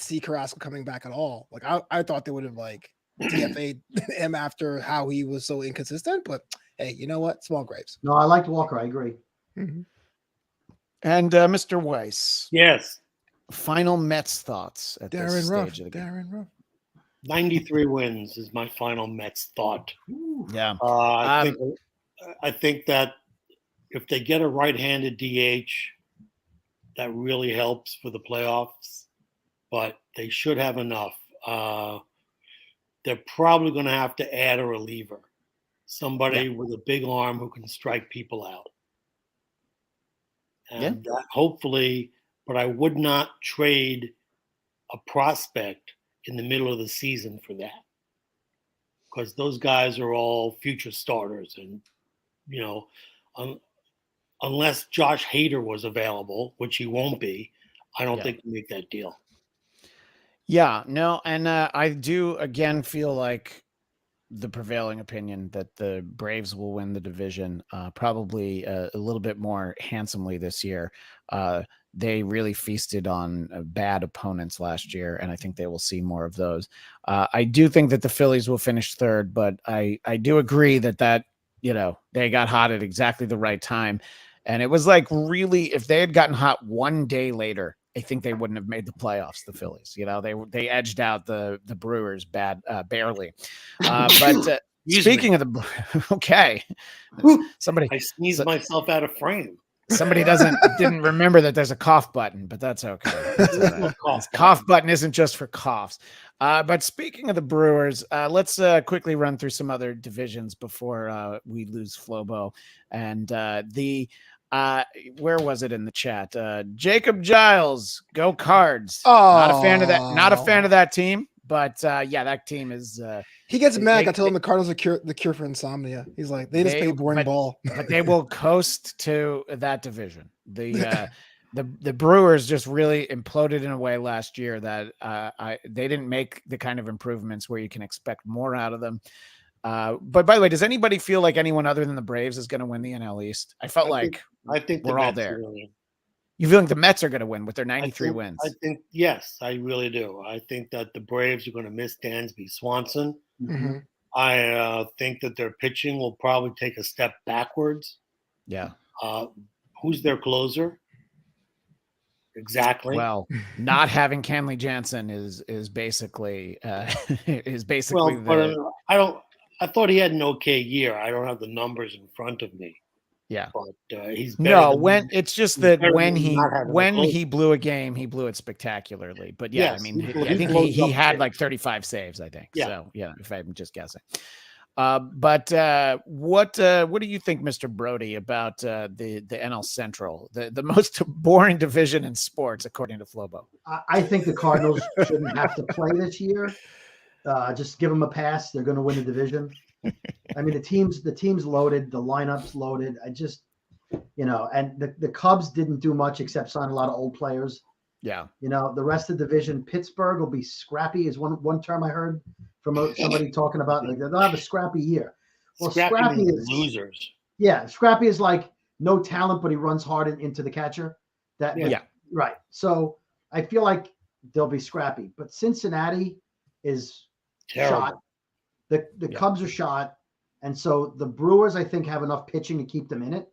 see Carrasco coming back at all. Like I thought they would have DFA'd him after how he was so inconsistent, but hey, you know what? Small grapes. No, I liked Walker. I agree. Mm-hmm. And Mr. Weiss. Yes. Final Mets thoughts at this stage of the game. Darren Ruff. 93 wins is my final Mets thought. Yeah. I think that if they get a right-handed DH, that really helps for the playoffs, but they should have enough. They're probably going to have to add a reliever, somebody with a big arm who can strike people out. And that hopefully, but I would not trade a prospect in the middle of the season for that, because those guys are all future starters. And, unless Josh Hader was available, which he won't be, I don't think they make that deal. Yeah, no, and I do again feel like the prevailing opinion that the Braves will win the division, probably a little bit more handsomely this year. They really feasted on bad opponents last year, and I think they will see more of those. I do think that the Phillies will finish third, but I do agree that they got hot at exactly the right time. And it was like, really, if they had gotten hot one day later, I think they wouldn't have made the playoffs. The Phillies, they edged out the Brewers barely. But speaking of the, somebody, I sneezed myself out of frame. Somebody didn't remember that there's a cough button, but that's okay. This cough button isn't just for coughs. But speaking of the Brewers, let's quickly run through some other divisions before we lose Flobo. And where was it in the chat? Jacob Giles, go Cards. Not a fan of that. Not a fan of that team. But that team is. He gets mad. I told him the Cardinals are the cure for insomnia. He's like, they just play boring ball. But they will coast to that division. The Brewers just really imploded in a way last year that they didn't make the kind of improvements where you can expect more out of them. But by the way, does anybody feel like anyone other than the Braves is going to win the NL East? I felt like I think the we're all Mets there. are gonna win. You feeling the Mets are going to win with their 93 wins? I think yes, I really do. I think that the Braves are going to miss Dansby Swanson. Mhm. I think that their pitching will probably take a step backwards. Yeah. Who's their closer? Exactly. Well, not having Kenley Jansen is basically Well, but I thought he had an okay year. I don't have the numbers in front of me. Yeah. But he's better. No, than, when it's just he's that better when than he not having a when closer. he blew a game, he blew it spectacularly. But yeah, Yes, I mean, he I think blows he up had big. like 35 saves, I think. Yeah. So yeah, if I'm just guessing. But what do you think, Mr. Brody, about the NL Central, the most boring division in sports, according to Flobo? I think the Cardinals shouldn't have to play this year. Just give them a pass. They're going to win the division. I mean, the team's loaded. The lineup's loaded. I just, and the Cubs didn't do much except sign a lot of old players. Yeah. The rest of the division, Pittsburgh will be scrappy is one term I heard from somebody talking about. Like they'll have a scrappy year. Well, scrappy is losers. Yeah, scrappy is like no talent, but he runs hard into the catcher. Yeah. Right. So I feel like they'll be scrappy, but Cincinnati is Terrible. shot. The Cubs are shot, and so the Brewers I think have enough pitching to keep them in it,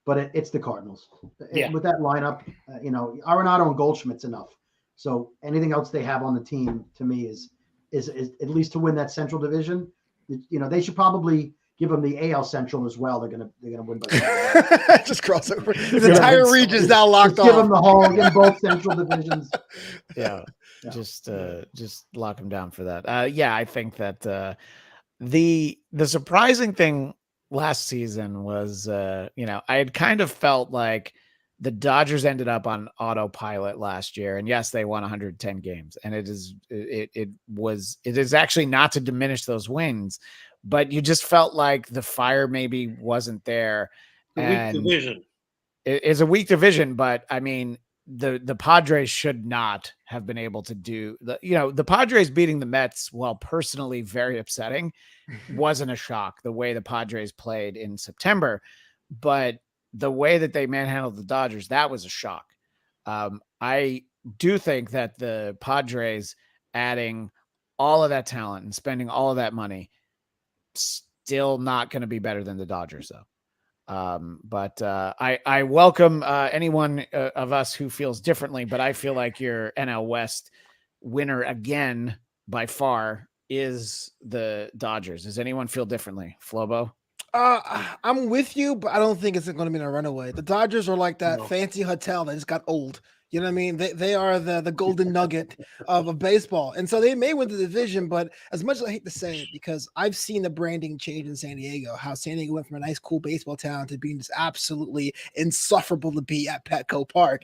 but it's the Cardinals. With that lineup, Arenado and Goldschmidt's enough. So anything else they have on the team to me is at least to win that Central Division. They should probably give them the AL Central as well. They're gonna win by just cross over. The entire region is now locked off. Give them the whole in both Central divisions. Yeah. Just lock them down for that. I think that the surprising thing last season was I had kind of felt like the Dodgers ended up on autopilot last year, and yes, they won 110 games, and it is actually not to diminish those wins, but you just felt like the fire maybe wasn't there. Weak division. It's a weak division, but I mean, the Padres should not have been able to do the Padres beating the Mets, while personally very upsetting, wasn't a shock the way the Padres played in September, but the way that they manhandled the Dodgers, that was a shock. I do think that the Padres adding all of that talent and spending all of that money, still not going to be better than the Dodgers though. But I welcome anyone of us who feels differently, but I feel like your NL West winner again by far is the Dodgers. Does anyone feel differently? Flobo? I'm with you, but I don't think it's going to be a runaway. The Dodgers are like that fancy hotel that just got old. You know what I mean? They are the golden nugget of baseball. And so they may win the division, but as much as I hate to say it, because I've seen the branding change in San Diego, how San Diego went from a nice, cool baseball town to being just absolutely insufferable to be at Petco Park.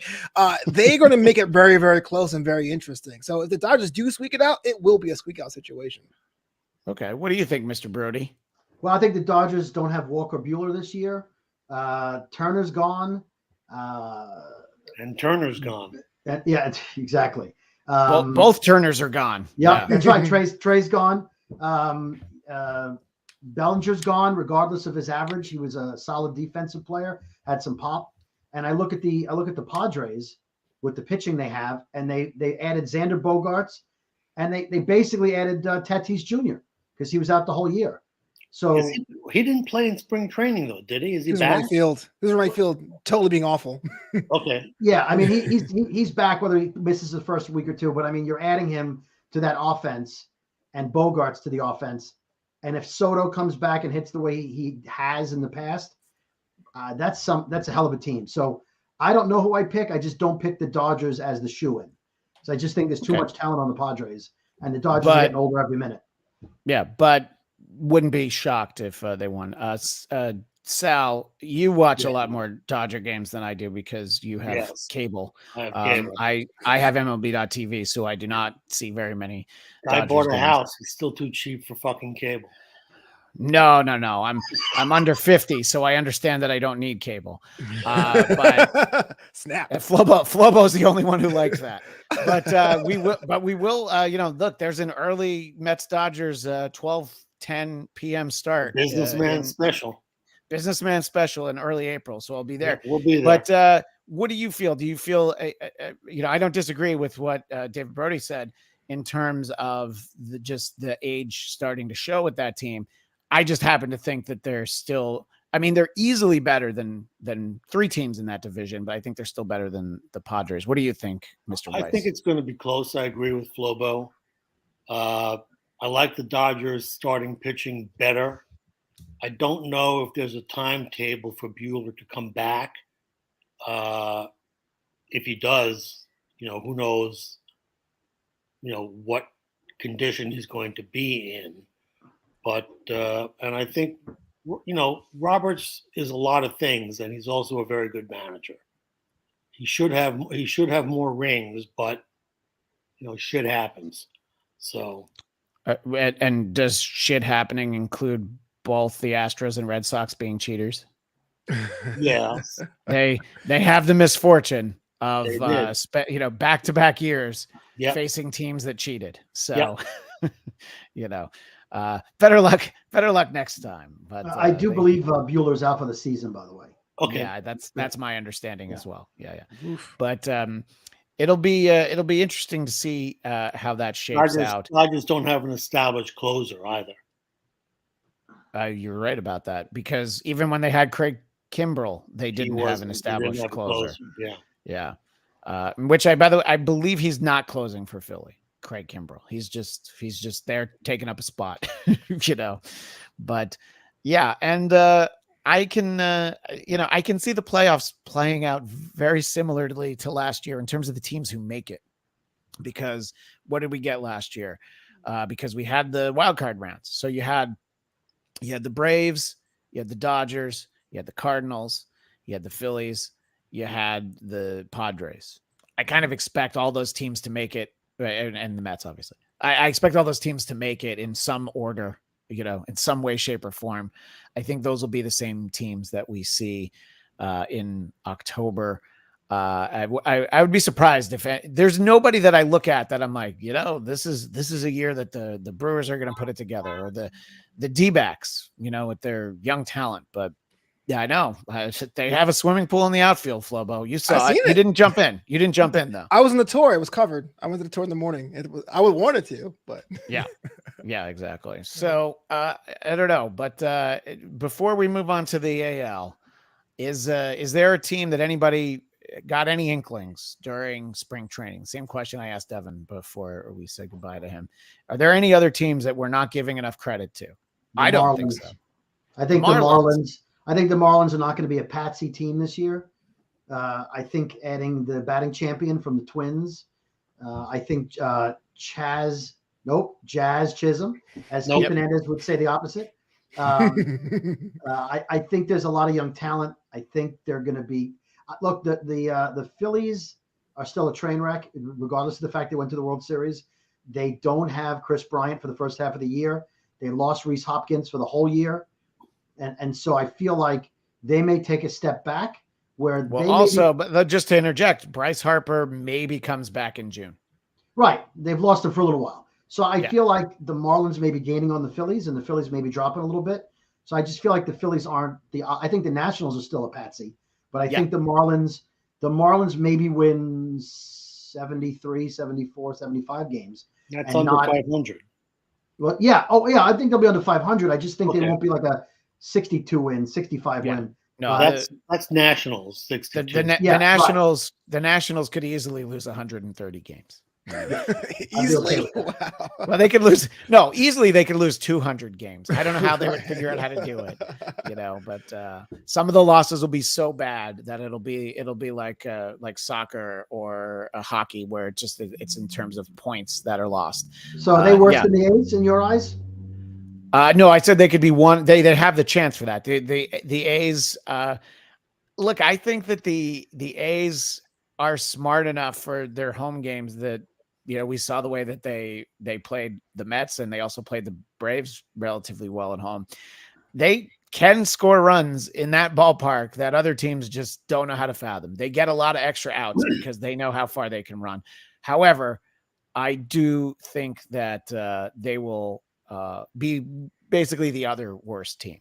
They're going to make it very, very close and very interesting. So if the Dodgers do squeak it out, it will be a squeak out situation. Okay. What do you think, Mr. Brody? Well, I think the Dodgers don't have Walker Buehler this year. Turner's gone. And Turner's gone. Yeah, exactly. Both Turners are gone. Yeah, that's right. Trey's gone. Bellinger's gone. Regardless of his average, he was a solid defensive player. Had some pop. And I look at the Padres with the pitching they have, and they added Xander Bogaerts, and they basically added Tatis Jr. because he was out the whole year. So he didn't play in spring training though, did he? Is he this back? This is right field, totally being awful. Okay. Yeah, I mean he's back whether he misses the first week or two, but I mean you're adding him to that offense and Bogarts to the offense, and if Soto comes back and hits the way he has in the past, that's a hell of a team. So I don't know who I pick. I just don't pick the Dodgers as the shoe-in. So I just think there's too much talent on the Padres, and the Dodgers are getting older every minute. Yeah, but wouldn't be shocked if they won. Sal, you watch a lot more Dodger games than I do because you have cable. I have cable. I have MLB.TV, so I do not see very many. I Dodgers bought a games. house. It's still too cheap for fucking cable. No. I'm under 50, so I understand that I don't need cable. But snap. Flobo's the only one who likes that. But we will. Look, there's an early Mets Dodgers 12:10 p.m. start. Businessman special. businessman special in early April, so I'll be there. We'll be there. But what do you feel? Do you feel, I don't disagree with what David Brody said in terms of just the age starting to show with that team. I just happen to think that they're still, they're easily better than 3 teams in that division, but I think they're still better than the Padres. What do you think, Mr. Weiss? I think it's going to be close. I agree with Flobo. I like the Dodgers starting pitching better. I don't know if there's a timetable for Buehler to come back. If he does, who knows, what condition he's going to be in. But, and I think, Roberts is a lot of things, and he's also a very good manager. He should have more rings, but, shit happens. So. And does shit happening include both the Astros and Red Sox being cheaters? Yes. They have the misfortune of back-to-back years facing teams that cheated. So better luck next time. But I do believe Bueller's out for the season, by the way. Okay. Yeah, that's my understanding as well. Yeah. Oof. But it'll be interesting to see how that shapes out. Dodgers don't have an established closer either. You're right about that, because even when they had Craig Kimbrell, they didn't have an established closer. Yeah. Which I believe he's not closing for Philly, Craig Kimbrell. He's just there taking up a spot, But yeah, and I can see the playoffs playing out very similarly to last year in terms of the teams who make it. Because what did we get last year? Because we had the wild card rounds, so you had the Braves, you had the Dodgers, you had the Cardinals, you had the Phillies, you had the Padres. I kind of expect all those teams to make it, and the Mets, obviously. I expect all those teams to make it in some order, in some way, shape, or form. I think those will be the same teams that we see in October. I would be surprised if there's nobody that I look at that I'm like, this is a year that the Brewers are going to put it together, or the D-backs, with their young talent. But yeah, I know they have a swimming pool in the outfield. Flobo, you saw it. You didn't jump in. You didn't jump in though. I was in the tour. It was covered. I went to the tour in the morning. I would wanted to, but yeah, exactly. So I don't know, but before we move on to the AL, is there a team that anybody got any inklings during spring training? Same question I asked Devin before we said goodbye to him. Are there any other teams that we're not giving enough credit to? I don't think so. I think the Marlins. I think the Marlins are not going to be a patsy team this year. I think adding the batting champion from the Twins. I think Jazz Chisholm, as Keith Hernandez would say the opposite. I think there's a lot of young talent. I think they're going to be. Look, the Phillies are still a train wreck, regardless of the fact they went to the World Series. They don't have Chris Bryant for the first half of the year. They lost Rhys Hopkins for the whole year. And so I feel like they may take a step back but just to interject, Bryce Harper maybe comes back in June. Right. They've lost him for a little while. So I feel like the Marlins may be gaining on the Phillies, and the Phillies may be dropping a little bit. So I just feel like the Phillies aren't I think the Nationals are still a patsy, but I think the Marlins maybe win 73, 74, 75 games. That's under 500. Well, yeah. Oh, yeah. I think they'll be under 500. I just think they won't be like a 62 win, 65 win. No, that's Nationals. 62. The Nationals could easily lose 130 games. Easily. Wow. Well, they could lose. No, easily they could lose 200 games. I don't know how they would figure out how to do it, but some of the losses will be so bad that it'll be like soccer or hockey, where it's in terms of points that are lost. So are they worse than the A's in your eyes? No, I said they could be one. They have the chance for that. The A's. Look, I think that the A's are smart enough for their home games that, we saw the way that they played the Mets, and they also played the Braves relatively well at home. They can score runs in that ballpark that other teams just don't know how to fathom. They get a lot of extra outs because they know how far they can run. However, I do think that they will be basically the other worst team.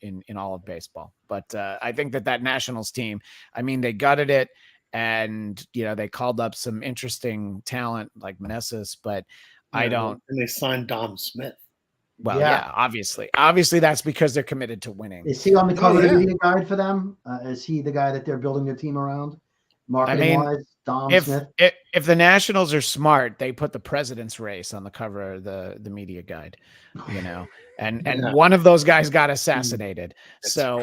in all of baseball. But I think that Nationals team, I mean, they gutted it, and they called up some interesting talent like Meneses, but I don't. And they signed Dom Smith. Well, yeah, obviously that's because they're committed to winning. Is he on the cover of the media guide for them? Is he the guy that they're building their team around? Marketing wise, Dom Smith. If the Nationals are smart, they put the president's race on the cover of the media guide, and one of those guys got assassinated. So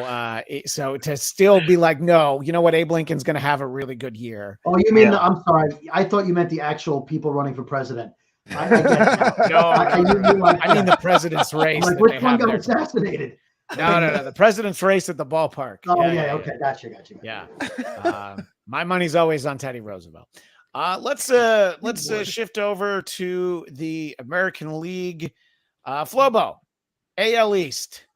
to still be like, no, you know what, Abe Lincoln's going to have a really good year. Oh, you mean I'm sorry, I thought you meant the actual people running for president. I get it now. I mean the president's race. Like, which one got assassinated? No, the president's race at the ballpark. Oh yeah, okay, gotcha. Yeah, my money's always on Teddy Roosevelt. Let's shift over to the American League. Flobo, AL East.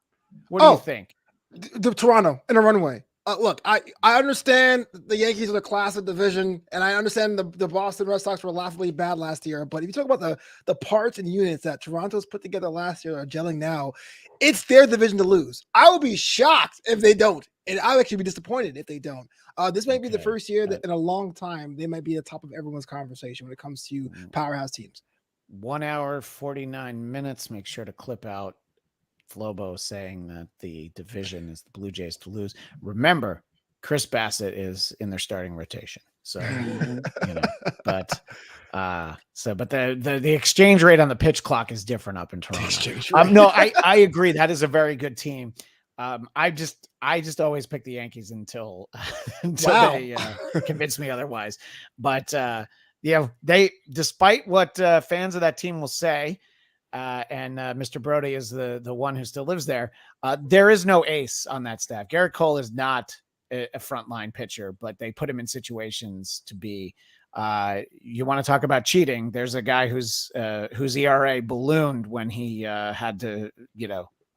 What do you think? The Toronto in a runway. Look, I understand the Yankees are the classic division, and I understand the Boston Red Sox were laughably bad last year. But if you talk about the parts and units that Toronto's put together last year are gelling now, it's their division to lose. I will be shocked if they don't, and I'll actually be disappointed if they don't. This might be the first year that in a long time they might be at the top of everyone's conversation when it comes to powerhouse teams. 1 hour 49 minutes. Make sure to clip out Flobo saying that the division is the Blue Jays to lose. Remember, Chris Bassett is in their starting rotation. So, but the exchange rate on the pitch clock is different up in Toronto. No, I agree. That is a very good team. I just always pick the Yankees until they convince me otherwise. But they, despite what fans of that team will say, and Mr. Brody is the one who still lives there. There is no ace on that staff. Garrett Cole is not a frontline pitcher, but they put him in situations to be. You want to talk about cheating? There's a guy whose ERA ballooned when he had to,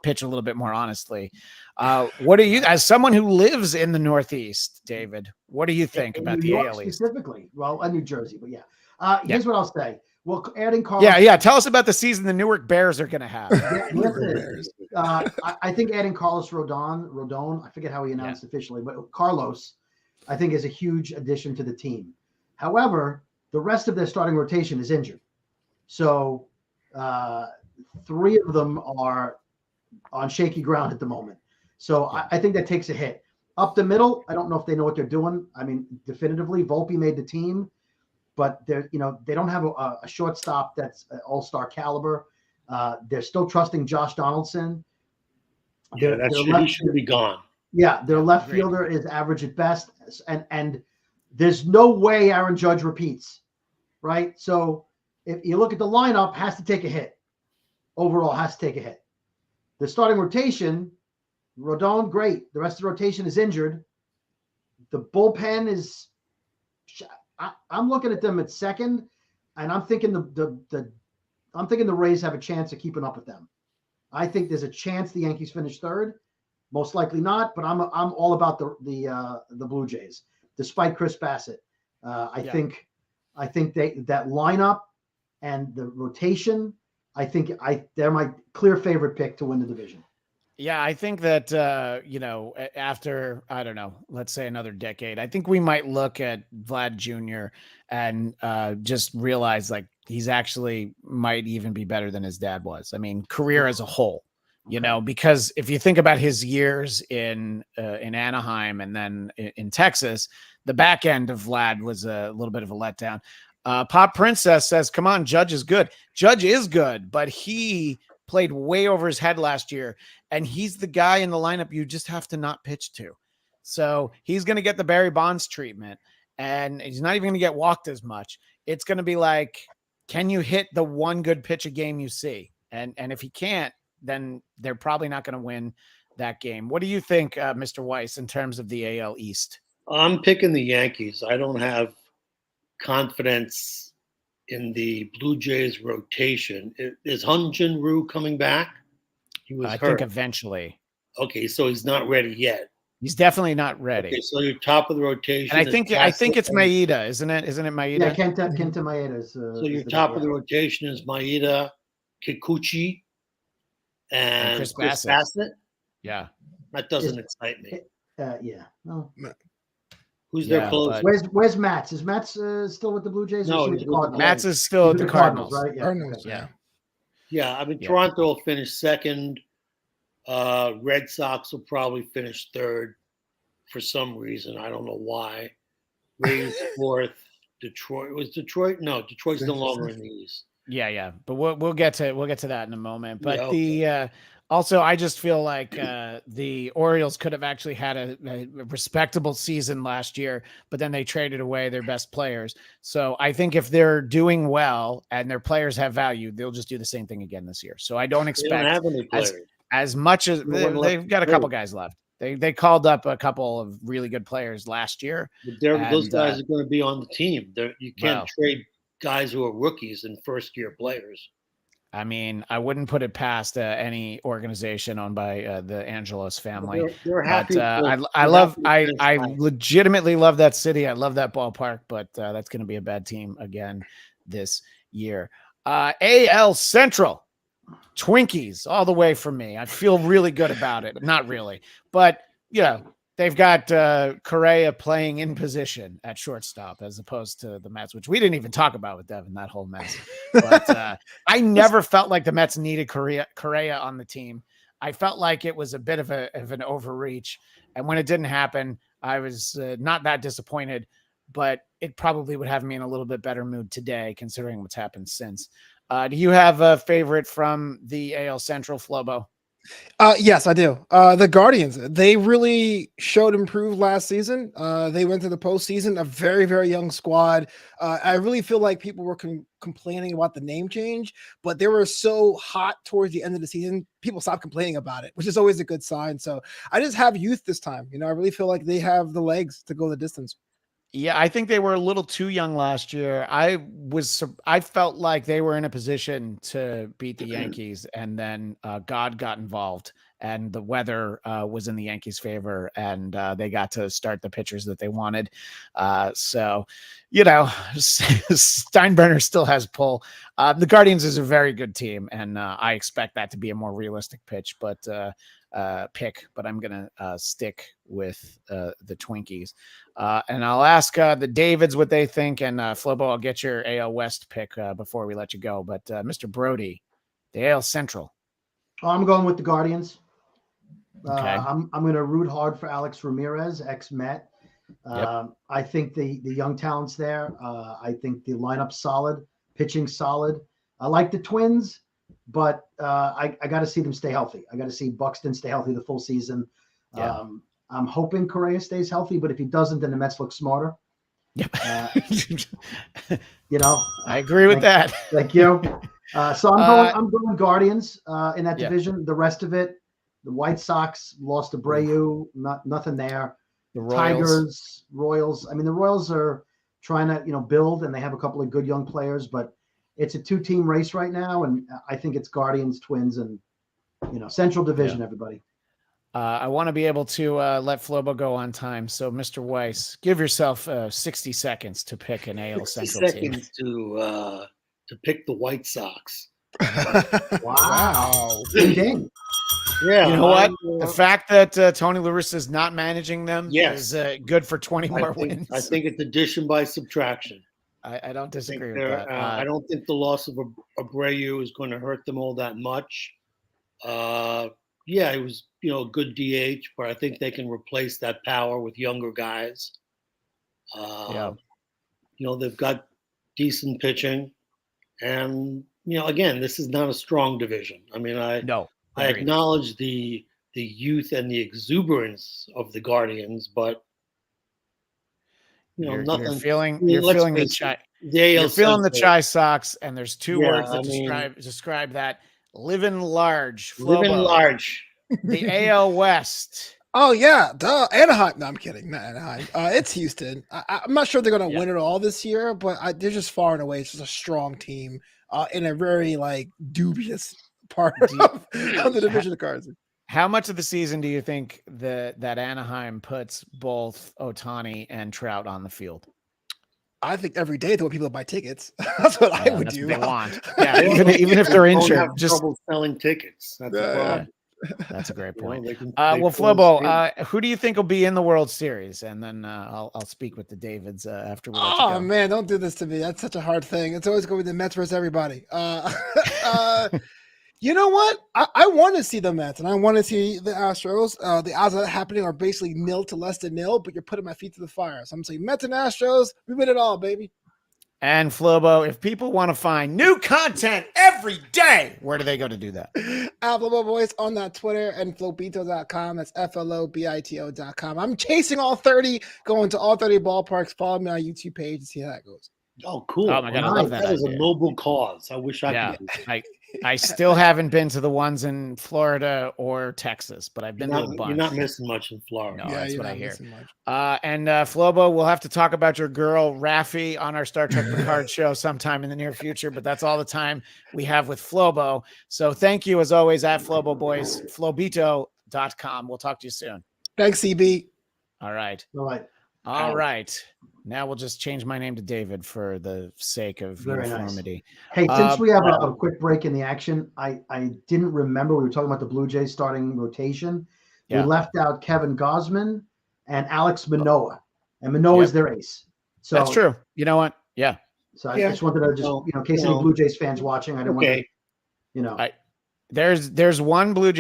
pitch a little bit more honestly. What do you, as someone who lives in the Northeast, David? What do you think about the AL East specifically? Well, New Jersey, but here's what I'll say. Well, adding Carlos. Yeah. Tell us about the season the Newark Bears are going to have. I think adding Carlos Rodon, I forget how he announced officially, but Carlos, I think is a huge addition to the team. However, the rest of their starting rotation is injured. So 3 of them are on shaky ground at the moment. So I think that takes a hit. Up the middle, I don't know if they know what they're doing. I mean, definitively, Volpe made the team. But they don't have a shortstop that's all-star caliber. They're still trusting Josh Donaldson. He should be gone. Yeah, their left fielder is average at best, and there's no way Aaron Judge repeats, right? So if you look at the lineup, has to take a hit. Overall, has to take a hit. The starting rotation, Rodon, great. The rest of the rotation is injured. The bullpen is. I'm looking at them at second, and I'm thinking the Rays have a chance of keeping up with them. I think there's a chance the Yankees finish third, most likely not. But I'm all about the Blue Jays, despite Chris Bassett. I think that lineup and the rotation. I think they're my clear favorite pick to win the division. Yeah, I think that, after, I don't know, let's say another decade, I think we might look at Vlad Jr. and just realize like he's actually might even be better than his dad was. I mean, career as a whole, because if you think about his years in Anaheim and then in Texas, the back end of Vlad was a little bit of a letdown. Pop Princess says, come on, Judge is good. Judge is good, but he played way over his head last year, and he's the guy in the lineup you just have to not pitch to. So he's going to get the Barry Bonds treatment, and he's not even going to get walked as much. It's going to be like, can you hit the one good pitch a game you see? And if he can't, then they're probably not going to win that game. What do you think, Mr. Weiss, in terms of the AL East? I'm picking the Yankees. I don't have confidence in the Blue Jays rotation. Is Hyun Jin Ryu coming back? He was hurt. I think eventually. Okay, so he's not ready yet. He's definitely not ready. Okay, so your top of the rotation. And I think it's Maeda, isn't it? Isn't it Maeda? Yeah, Kenta Maeda is. So your top of the rotation is Maeda, Kikuchi, and Chris Bassett. Yeah. That doesn't excite me. Yeah. No. Who's Yeah, their closer? Where's Mats? Is Mats still with the Blue Jays? No, or is he's he with the with the Cardinals? Mats is still He's at with the the Cardinals. right? Yeah. Cardinals, Okay. Yeah. Yeah, I mean, Yeah. Toronto will finish second. Red Sox will probably finish third for some reason. I don't know why. Rays fourth. Detroit was Detroit. No, Detroit's no longer in the East. Yeah. But we'll get to that in a moment. But Yeah, okay. Also, I just feel like the Orioles could have actually had a respectable season last year, but then they traded away their best players. So I think if they're doing well and their players have value, they'll just do the same thing again this year. So I don't They expect don't have any players. as much as No one left they've got a to couple trade. guys left. They called up a couple of really good players last year. Those guys are going to be on the team. You can't Well, trade guys who are rookies and first-year players. I mean, I wouldn't put it past any organization owned by the Angelos family. They're happy. But I legitimately love that city. I love that ballpark, but that's going to be a bad team again this year. AL Central, Twinkies all the way from me. I feel really good about it. Not really, but they've got Correa playing in position at shortstop as opposed to the Mets, which we didn't even talk about with Devin, that whole mess. But I never felt like the Mets needed Correa on the team. I felt like it was a bit of an overreach. And when it didn't happen, I was not that disappointed, but it probably would have me in a little bit better mood today, considering what's happened since. Do you have a favorite from the AL Central, Flobo? Yes, I do. The Guardians, they really showed improved last season. They went to the postseason, a very, very young squad. I really feel like people were complaining about the name change, but they were so hot towards the end of the season, people stopped complaining about it, which is always a good sign. So I just have youth this time. I really feel like they have the legs to go the distance. Yeah, I think they were a little too young last year. I felt like they were in a position to beat the Yankees, and then God got involved, and the weather was in the Yankees' favor, and they got to start the pitchers that they wanted. So, Steinbrenner still has pull. The Guardians is a very good team, and I expect that to be a more realistic pick, but I'm going to stick with the Twinkies. And I'll ask the Davids what they think. And Flobo, I'll get your AL West pick before we let you go. But Mr. Brody, the AL Central. I'm going with the Guardians. Okay. I'm going to root hard for Alex Ramirez, ex-Met. Yep. I think the young talent's there. I think the lineup's solid, pitching solid. I like the Twins, but I got to see them stay healthy. I got to see Buxton stay healthy the full season. Yeah. I'm hoping Correa stays healthy, but if he doesn't, then the Mets look smarter. Yep. I agree with that. Thank you. So I'm going Guardians in that division. The rest of it, the White Sox lost to Abreu, nothing there. The Royals. Tigers, Royals. I mean, the Royals are trying to build, and they have a couple of good young players, but it's a 2-team race right now, and I think it's Guardians, Twins, and Central Division. Everybody. I want to be able to let Flobo go on time. So, Mr. Weiss, give yourself 60 seconds to pick an AL Central team. 60 seconds to pick the White Sox. Wow. Ding. Yeah. You know what? The fact that Tony La Russa is not managing them is good for 20 more wins. I think it's addition by subtraction. I don't disagree with that. I don't think the loss of Abreu is going to hurt them all that much. It was a good DH, but I think they can replace that power with younger guys. They've got decent pitching, and again, this is not a strong division. I mean, I acknowledge the youth and the exuberance of the Guardians, but nothing. You're feeling the chai. You're feeling the Chai Sox, and there's two words that describe that: living large. Flobo. Living large. The AL West. Oh yeah, duh. Anaheim. No, I'm kidding. Not Anaheim. It's Houston. I'm not sure they're going to win it all this year, but they're just far and away. It's just a strong team in a very dubious part of the division of cards. How much of the season do you think that Anaheim puts both Ohtani and Trout on the field? I think every day they want people to buy tickets. That's what I would do. What they want. Yeah, even if they're injured, just trouble selling tickets. That's the problem. That's a great You know, point. they can. Well, pull Flobo, straight. who do you think will be in the World Series? And then I'll speak with the Davids after we let you Oh go. man, don't do this to me. That's such a hard thing. It's always going to be the Mets versus everybody. You know what? I want to see the Mets and I want to see the Astros. The odds of that happening are basically nil to less than nil, but you're putting my feet to the fire. So I'm saying Mets and Astros, we win it all, baby. And Flobo, if people want to find new content every day, where do they go to do that? Flobo Boyce on that Twitter and Flobito.com. That's FLOBITO.com. I'm chasing all 30, going to all 30 ballparks. Follow me on YouTube page and see how that goes. Oh, cool! Oh my God, I love that That is a idea. noble cause. I wish I Yeah, could. I still haven't been to the ones in Florida or Texas, but I've been to a bunch. You're not missing much in Florida. No, that's what I hear. Much. And Flobo, we'll have to talk about your girl Raffi on our Star Trek Picard show sometime in the near future, but that's all the time we have with Flobo. So thank you as always at Flobo Boys, Flobito.com. We'll talk to you soon. Thanks, CB. All right. All right. All right. Now we'll just change my name to David for the sake of Very uniformity. Hey, since we have a quick break in the action, I didn't remember we were talking about the Blue Jays starting rotation. Yeah. We left out Kevin Gausman and Alex Manoah, and Manoah is their ace. So that's true. You know what? Yeah. So I just wanted to in case any Blue Jays fans watching, I didn't want to, There's one Blue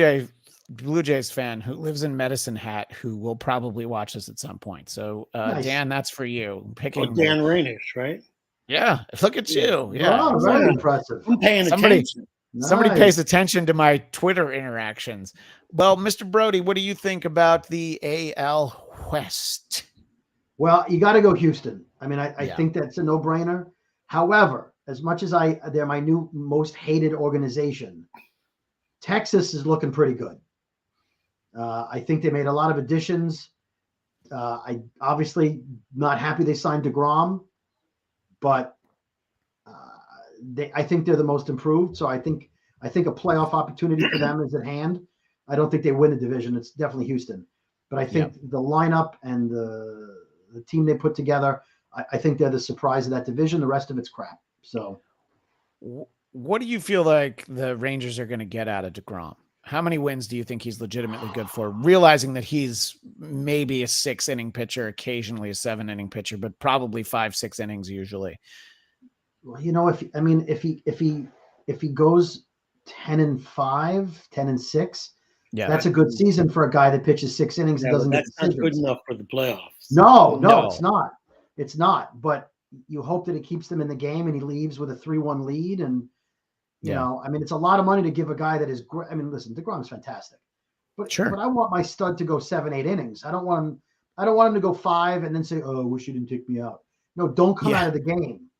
Jays fan who lives in Medicine Hat who will probably watch this at some point. So Nice. Dan, that's for you. Picking Dan Rainish, right? Yeah. Look at you. Yeah. Oh, very impressive. I'm paying attention. Somebody Nice. pays attention to my Twitter interactions. Well, Mr. Brody, what do you think about the AL West? Well, you got to go Houston. I mean, I think that's a no-brainer. However, as much as they're my new most hated organization, Texas is looking pretty good. I think they made a lot of additions. I obviously not happy they signed DeGrom, but I think they're the most improved. So I think a playoff opportunity for them is at hand. I don't think they win the division. It's definitely Houston, but I think the lineup and the team they put together, I think they're the surprise of that division. The rest of it's crap. So, what do you feel like the Rangers are going to get out of DeGrom? How many wins do you think he's legitimately good for? Realizing that he's maybe a 6-inning pitcher, occasionally a 7-inning pitcher, but probably 5-6 innings usually. Well, if he goes 10-5, 10-6, that's a good season for a guy that pitches 6 innings and doesn't get that's not good enough for the playoffs. No, it's not. It's not. But you hope that it keeps them in the game and he leaves with a 3-1 lead. And you know, I mean, it's a lot of money to give a guy that is great. I mean, listen, DeGrom's fantastic, but I want my stud to go 7-8 innings. I don't want him to go 5 and then say, "Oh, I wish you didn't take me out." No, don't come out of the game,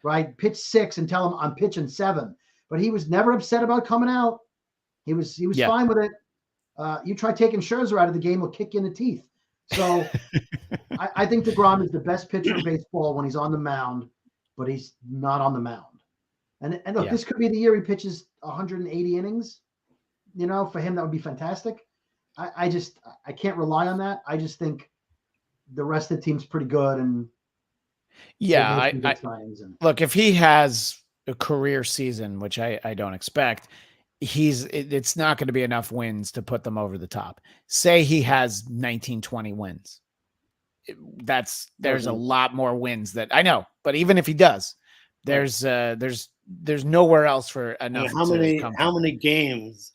right? Pitch 6 and tell him I'm pitching 7. But he was never upset about coming out. He was fine with it. You try taking Scherzer out of the game, he'll kick you in the teeth. So I think DeGrom is the best pitcher in baseball when he's on the mound, but he's not on the mound. And look, this could be the year he pitches 180 innings. You know, for him, that would be fantastic. I can't rely on that. I just think the rest of the team's pretty good. And look, if he has a career season, which I don't expect, it's not going to be enough wins to put them over the top. Say he has 19, 20 wins. There's a lot more wins that I know, but even if he does, there's nowhere else for enough. How many games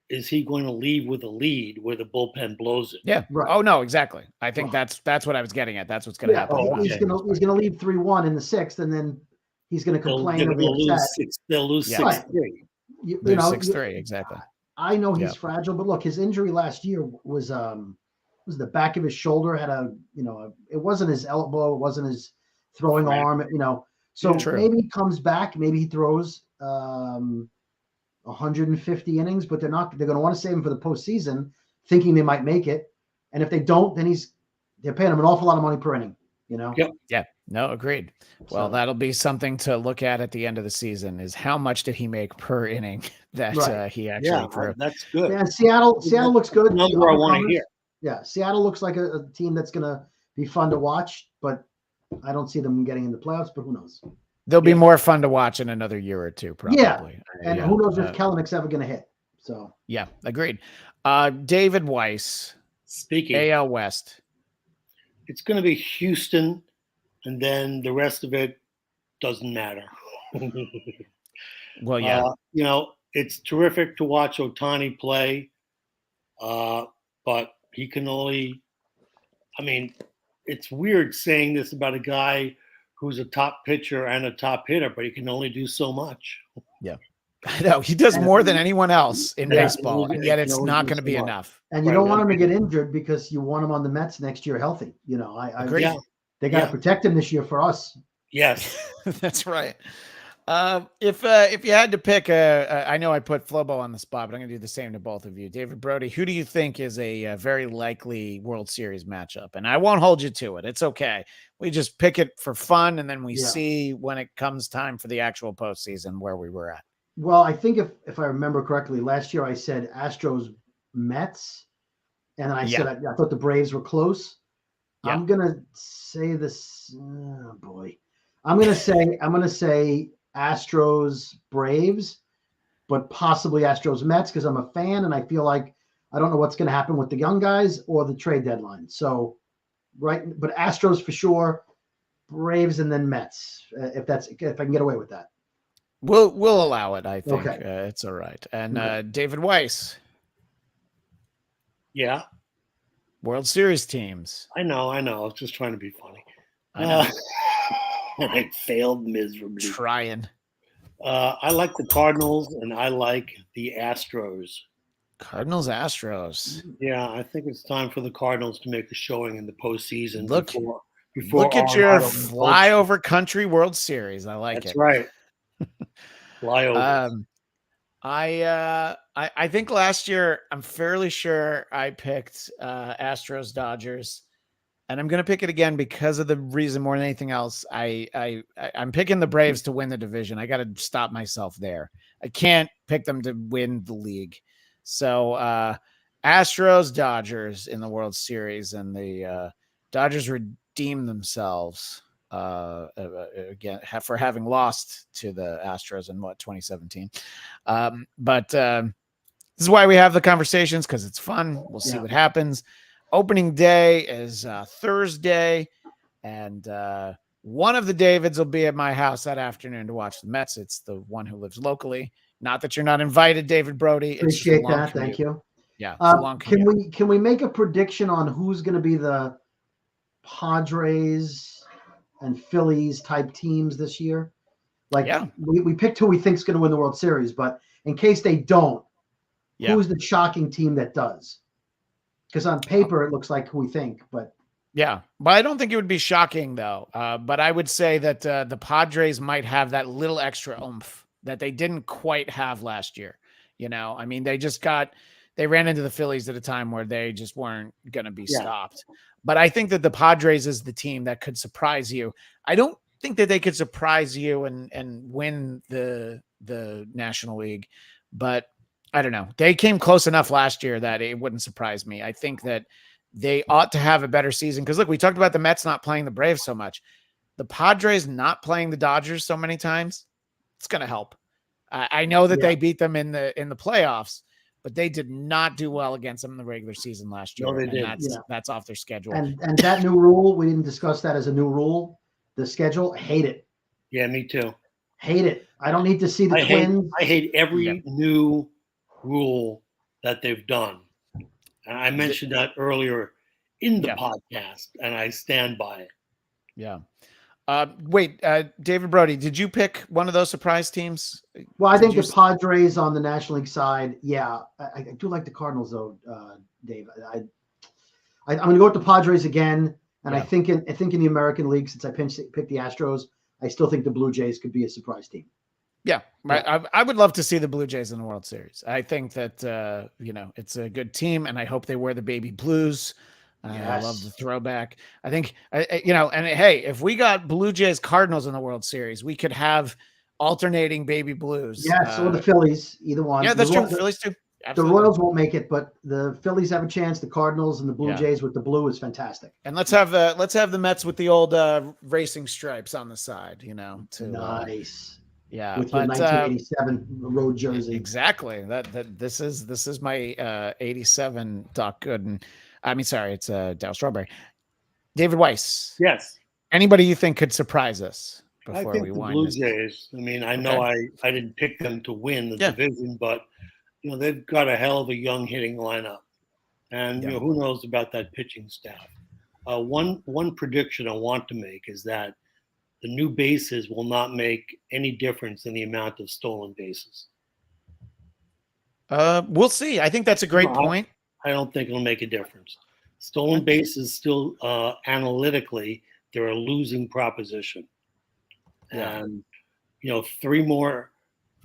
is he going to leave with a lead where the bullpen blows it? Yeah. Right. Oh no, exactly. I think that's what I was getting at. That's what's going to happen. He's going to leave 3-1 in the 6th, and then he's going to complain. They'll lose 6-3. You know, 6-3 exactly. I know he's fragile, but look, his injury last year was the back of his shoulder. Had it wasn't his elbow, it wasn't his throwing arm. You know. So maybe he comes back. Maybe he throws 150 innings, but they're going to want to save him for the postseason, thinking they might make it. And if they don't, then they're paying him an awful lot of money per inning. You know. Yep. Yeah. No, agreed. Well, that'll be something to look at the end of the season. Is how much did he make per inning that he actually threw? That's good. Yeah, Seattle looks good. Number I want to hear. Yeah, Seattle looks like a team that's going to be fun to watch, but I don't see them getting in the playoffs, but who knows? They'll be more fun to watch in another year or two, probably. Yeah, and who knows if Kelenick's ever going to hit. So Yeah, agreed. David Weiss, Speaking, AL West. it's going to be Houston, and then the rest of it doesn't matter. Well, yeah. It's terrific to watch Ohtani play, but he can only. I mean, it's weird saying this about a guy who's a top pitcher and a top hitter, but he can only do so much. Yeah. I know he does more than anyone else in Yeah. baseball, and yet it's not going to be enough. And you Right, don't want him to okay. get injured because you want him on the Mets next year healthy. Agreed. Yeah. They got to Yeah. protect him this year for us. Yes. That's right. If you had to pick I know I put Flobo on the spot, but I'm going to do the same to both of you. David Brody, who do you think is a very likely World Series matchup? And I won't hold you to it. It's okay. We just pick it for fun, and then we see when it comes time for the actual postseason where we were at. Well, I think if I remember correctly, last year I said Astros Mets, and I said I thought the Braves were close. Yeah. I'm gonna say this. Oh boy, I'm gonna say Astros Braves, but possibly Astros Mets because I'm a fan and I feel like I don't know what's going to happen with the young guys or the trade deadline. So, right, but Astros for sure, Braves and then Mets if I can get away with that. We'll allow it. I think Okay. it's all right. And David Weiss, Yeah. World Series teams. I know. I was just trying to be funny. I know. And I failed miserably. Trying. I like the Cardinals and I like the Astros. Cardinals, Astros. Yeah, I think it's time for the Cardinals to make a showing in the postseason. Look before at your Arenado flyover country World Series. I like That's it. right. Flyover. I think last year I'm fairly sure I picked Astros Dodgers, and I'm gonna pick it again because of the reason more than anything else. I'm picking the Braves to win the division. I got to stop myself there. I can't pick them to win the league. So Astros Dodgers in the World Series, and the Dodgers redeem themselves again for having lost to the Astros in 2017. But this is why we have the conversations, because it's fun. We'll see what happens. Opening day is Thursday, and one of the Davids will be at my house that afternoon to watch the Mets. It's the one who lives locally. Not that you're not invited, David Brody. Appreciate that. Thank you. Yeah. It's a long commute. Can we make a prediction on who's going to be the Padres and Phillies type teams this year? We picked who we think is going to win the World Series, but in case they don't, who's the shocking team that does? Because on paper it looks like who we think, but I don't think it would be shocking though. But I would say that the Padres might have that little extra oomph that they didn't quite have last year. I mean, they ran into the Phillies at a time where they just weren't going to be stopped. But I think that the Padres is the team that could surprise you. I don't think that they could surprise you and win the National League, but I don't know. They came close enough last year that it wouldn't surprise me. I think that they ought to have a better season because look, we talked about the Mets not playing the Braves so much. The Padres not playing the Dodgers so many times, it's going to help. I know that they beat them in the playoffs, but they did not do well against them in the regular season last year. No, they did. That's off their schedule. And that new rule, we didn't discuss that as a new rule. The schedule, hate it. Yeah, me too. Hate it. I don't need to see the Twins. I hate every new rule that they've done. And I mentioned that earlier in the podcast, and I stand by it. Yeah. Wait, David Brody, did you pick one of those surprise teams? Well, I think the Padres on the National League side. Yeah, I do like the Cardinals though, Dave. I'm going to go with the Padres again, and I think in the American League, since I picked the Astros, I still think the Blue Jays could be a surprise team. Yeah, I would love to see the Blue Jays in the World Series. I think that it's a good team, and I hope they wear the baby blues. I love the throwback. I think, and hey, if we got Blue Jays Cardinals in the World Series, we could have alternating baby blues. Yes, or the Phillies, either one. Yeah, that's true. Phillies too. Absolutely. The Royals won't make it, but the Phillies have a chance. The Cardinals and the Blue Jays with the blue is fantastic. And let's have the Mets with the old racing stripes on the side. Nice. Yeah, with your but 1987 road jersey. exactly. This is my 87 Doc Gooden. I mean, sorry, it's Dow Strawberry. David Weiss. Yes. Anybody you think could surprise us I before think we the wind Blue this? Jays. I mean, I know I didn't pick them to win the division, but they've got a hell of a young hitting lineup, and who knows about that pitching staff. One prediction I want to make is that the new bases will not make any difference in the amount of stolen bases. We'll see. I think that's a great point. I don't think it'll make a difference. Stolen bases still analytically, they're a losing proposition. Yeah. And 3 more,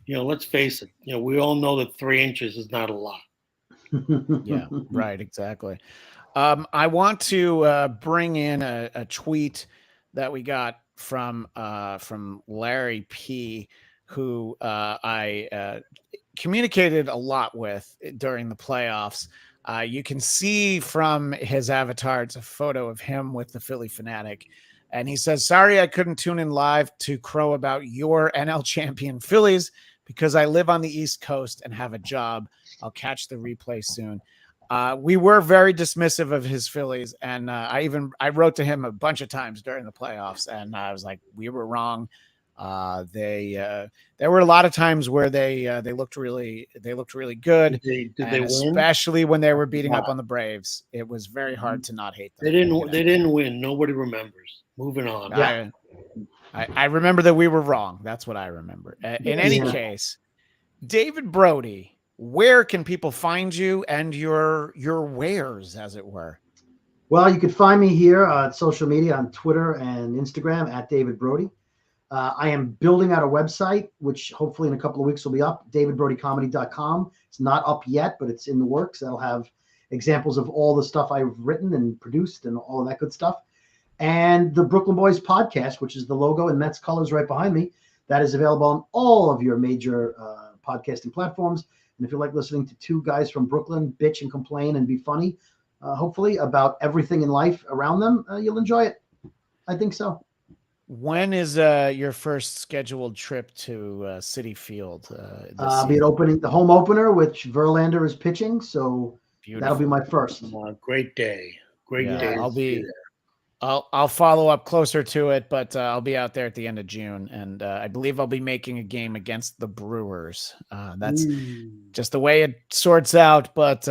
let's face it, we all know that 3 inches is not a lot. Yeah, right, exactly. I want to bring in a tweet that we got from Larry P, who I communicated a lot with during the playoffs. You can see from his avatar, it's a photo of him with the Philly Fanatic. And he says, sorry, I couldn't tune in live to crow about your NL champion Phillies because I live on the East Coast and have a job. I'll catch the replay soon. We were very dismissive of his Phillies. And I wrote to him a bunch of times during the playoffs. And I was like, we were wrong. There were a lot of times where they looked really good. Did they win? Especially when they were beating up on the Braves. It was very hard to not hate them. They didn't win. Nobody remembers. Moving on. Yeah. I remember that we were wrong. That's what I remember. In any case, David Brody, where can people find you and your wares, as it were? Well, you can find me here on social media on Twitter and Instagram at David Brody. I am building out a website, which hopefully in a couple of weeks will be up, davidbrodycomedy.com. It's not up yet, but it's in the works. That'll have examples of all the stuff I've written and produced and all of that good stuff. And the Brooklyn Boys podcast, which is the logo in Mets colors right behind me, that is available on all of your major podcasting platforms. And if you like listening to 2 guys from Brooklyn bitch and complain and be funny, hopefully about everything in life around them, you'll enjoy it. I think so. When is your first scheduled trip to Citi Field? I'll be opening the home opener, which Verlander is pitching. So that'll be my first. Great day. Great day. I'll follow up closer to it, but I'll be out there at the end of June, and I believe I'll be making a game against the Brewers. That's just the way it sorts out. But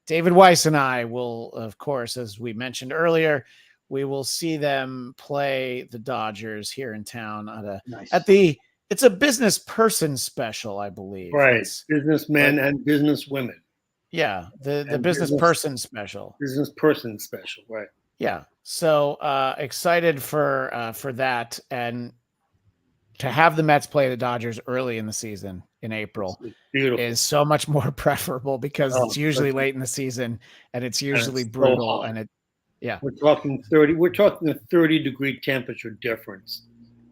David Weiss and I will, of course, as we mentioned earlier, we will see them play the Dodgers here in town it's a business person special, I believe. Right. Businessmen and businesswomen. Yeah. The business person special. Business person special. Right. Yeah. So excited for that, and to have the Mets play the Dodgers early in the season in April is so much more preferable because it's usually late in the season and it's usually brutal. And we're talking 30. We're talking a 30-degree temperature difference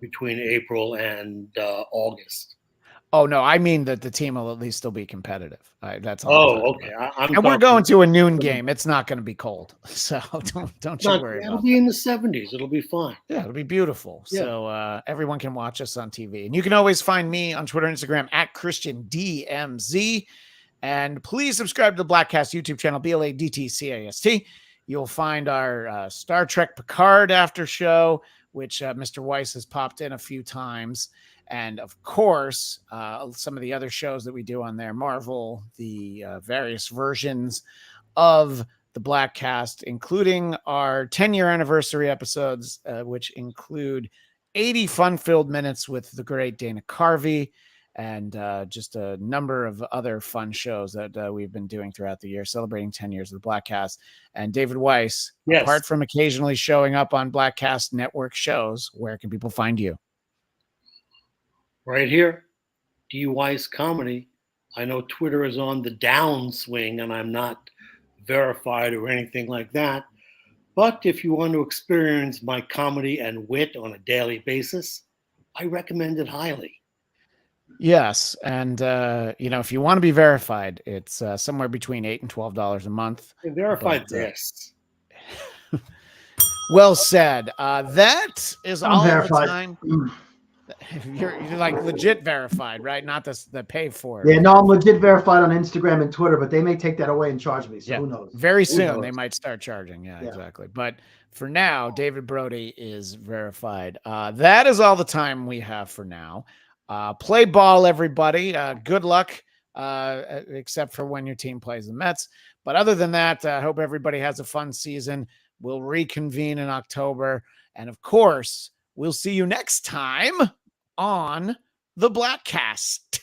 between April and August. Oh no, I mean that the team will at least still be competitive. That's all. Oh, okay. And we're going to a noon game. It's not going to be cold, so don't you worry. It'll be in the 70s. It'll be fine. Yeah, it'll be beautiful. Yeah. So everyone can watch us on TV, and you can always find me on Twitter and Instagram at ChristianDMZ. And please subscribe to the Bladtcast YouTube channel, BLADTCAST. You'll find our Star Trek Picard after show, which Mr. Weiss has popped in a few times. And of course, some of the other shows that we do on there, Marvel, the various versions of the Bladtcast, including our 10-year anniversary episodes, which include 80 fun-filled minutes with the great Dana Carvey, and just a number of other fun shows that we've been doing throughout the year, celebrating 10 years of the Bladtcast. And David Weiss, apart from occasionally showing up on Bladtcast Network shows, where can people find you? Right here, D. Weiss Comedy. I know Twitter is on the downswing, and I'm not verified or anything like that. But if you want to experience my comedy and wit on a daily basis, I recommend it highly. Yes, and if you want to be verified, it's somewhere between $8 and $12 a month. Verified this. Well said. That is all the time. You're like legit verified, right? Not the pay for it. Yeah, no, I'm legit verified on Instagram and Twitter, but they may take that away and charge me. So Yeah. who knows? Very Who soon they knows? might start charging. Yeah, Yeah. exactly. But for now, David Brody is verified. That is all the time we have for now. Play ball, everybody. Good luck, except for when your team plays the Mets. But other than that, I hope everybody has a fun season. We'll reconvene in October. And of course, we'll see you next time on the Bladtcast.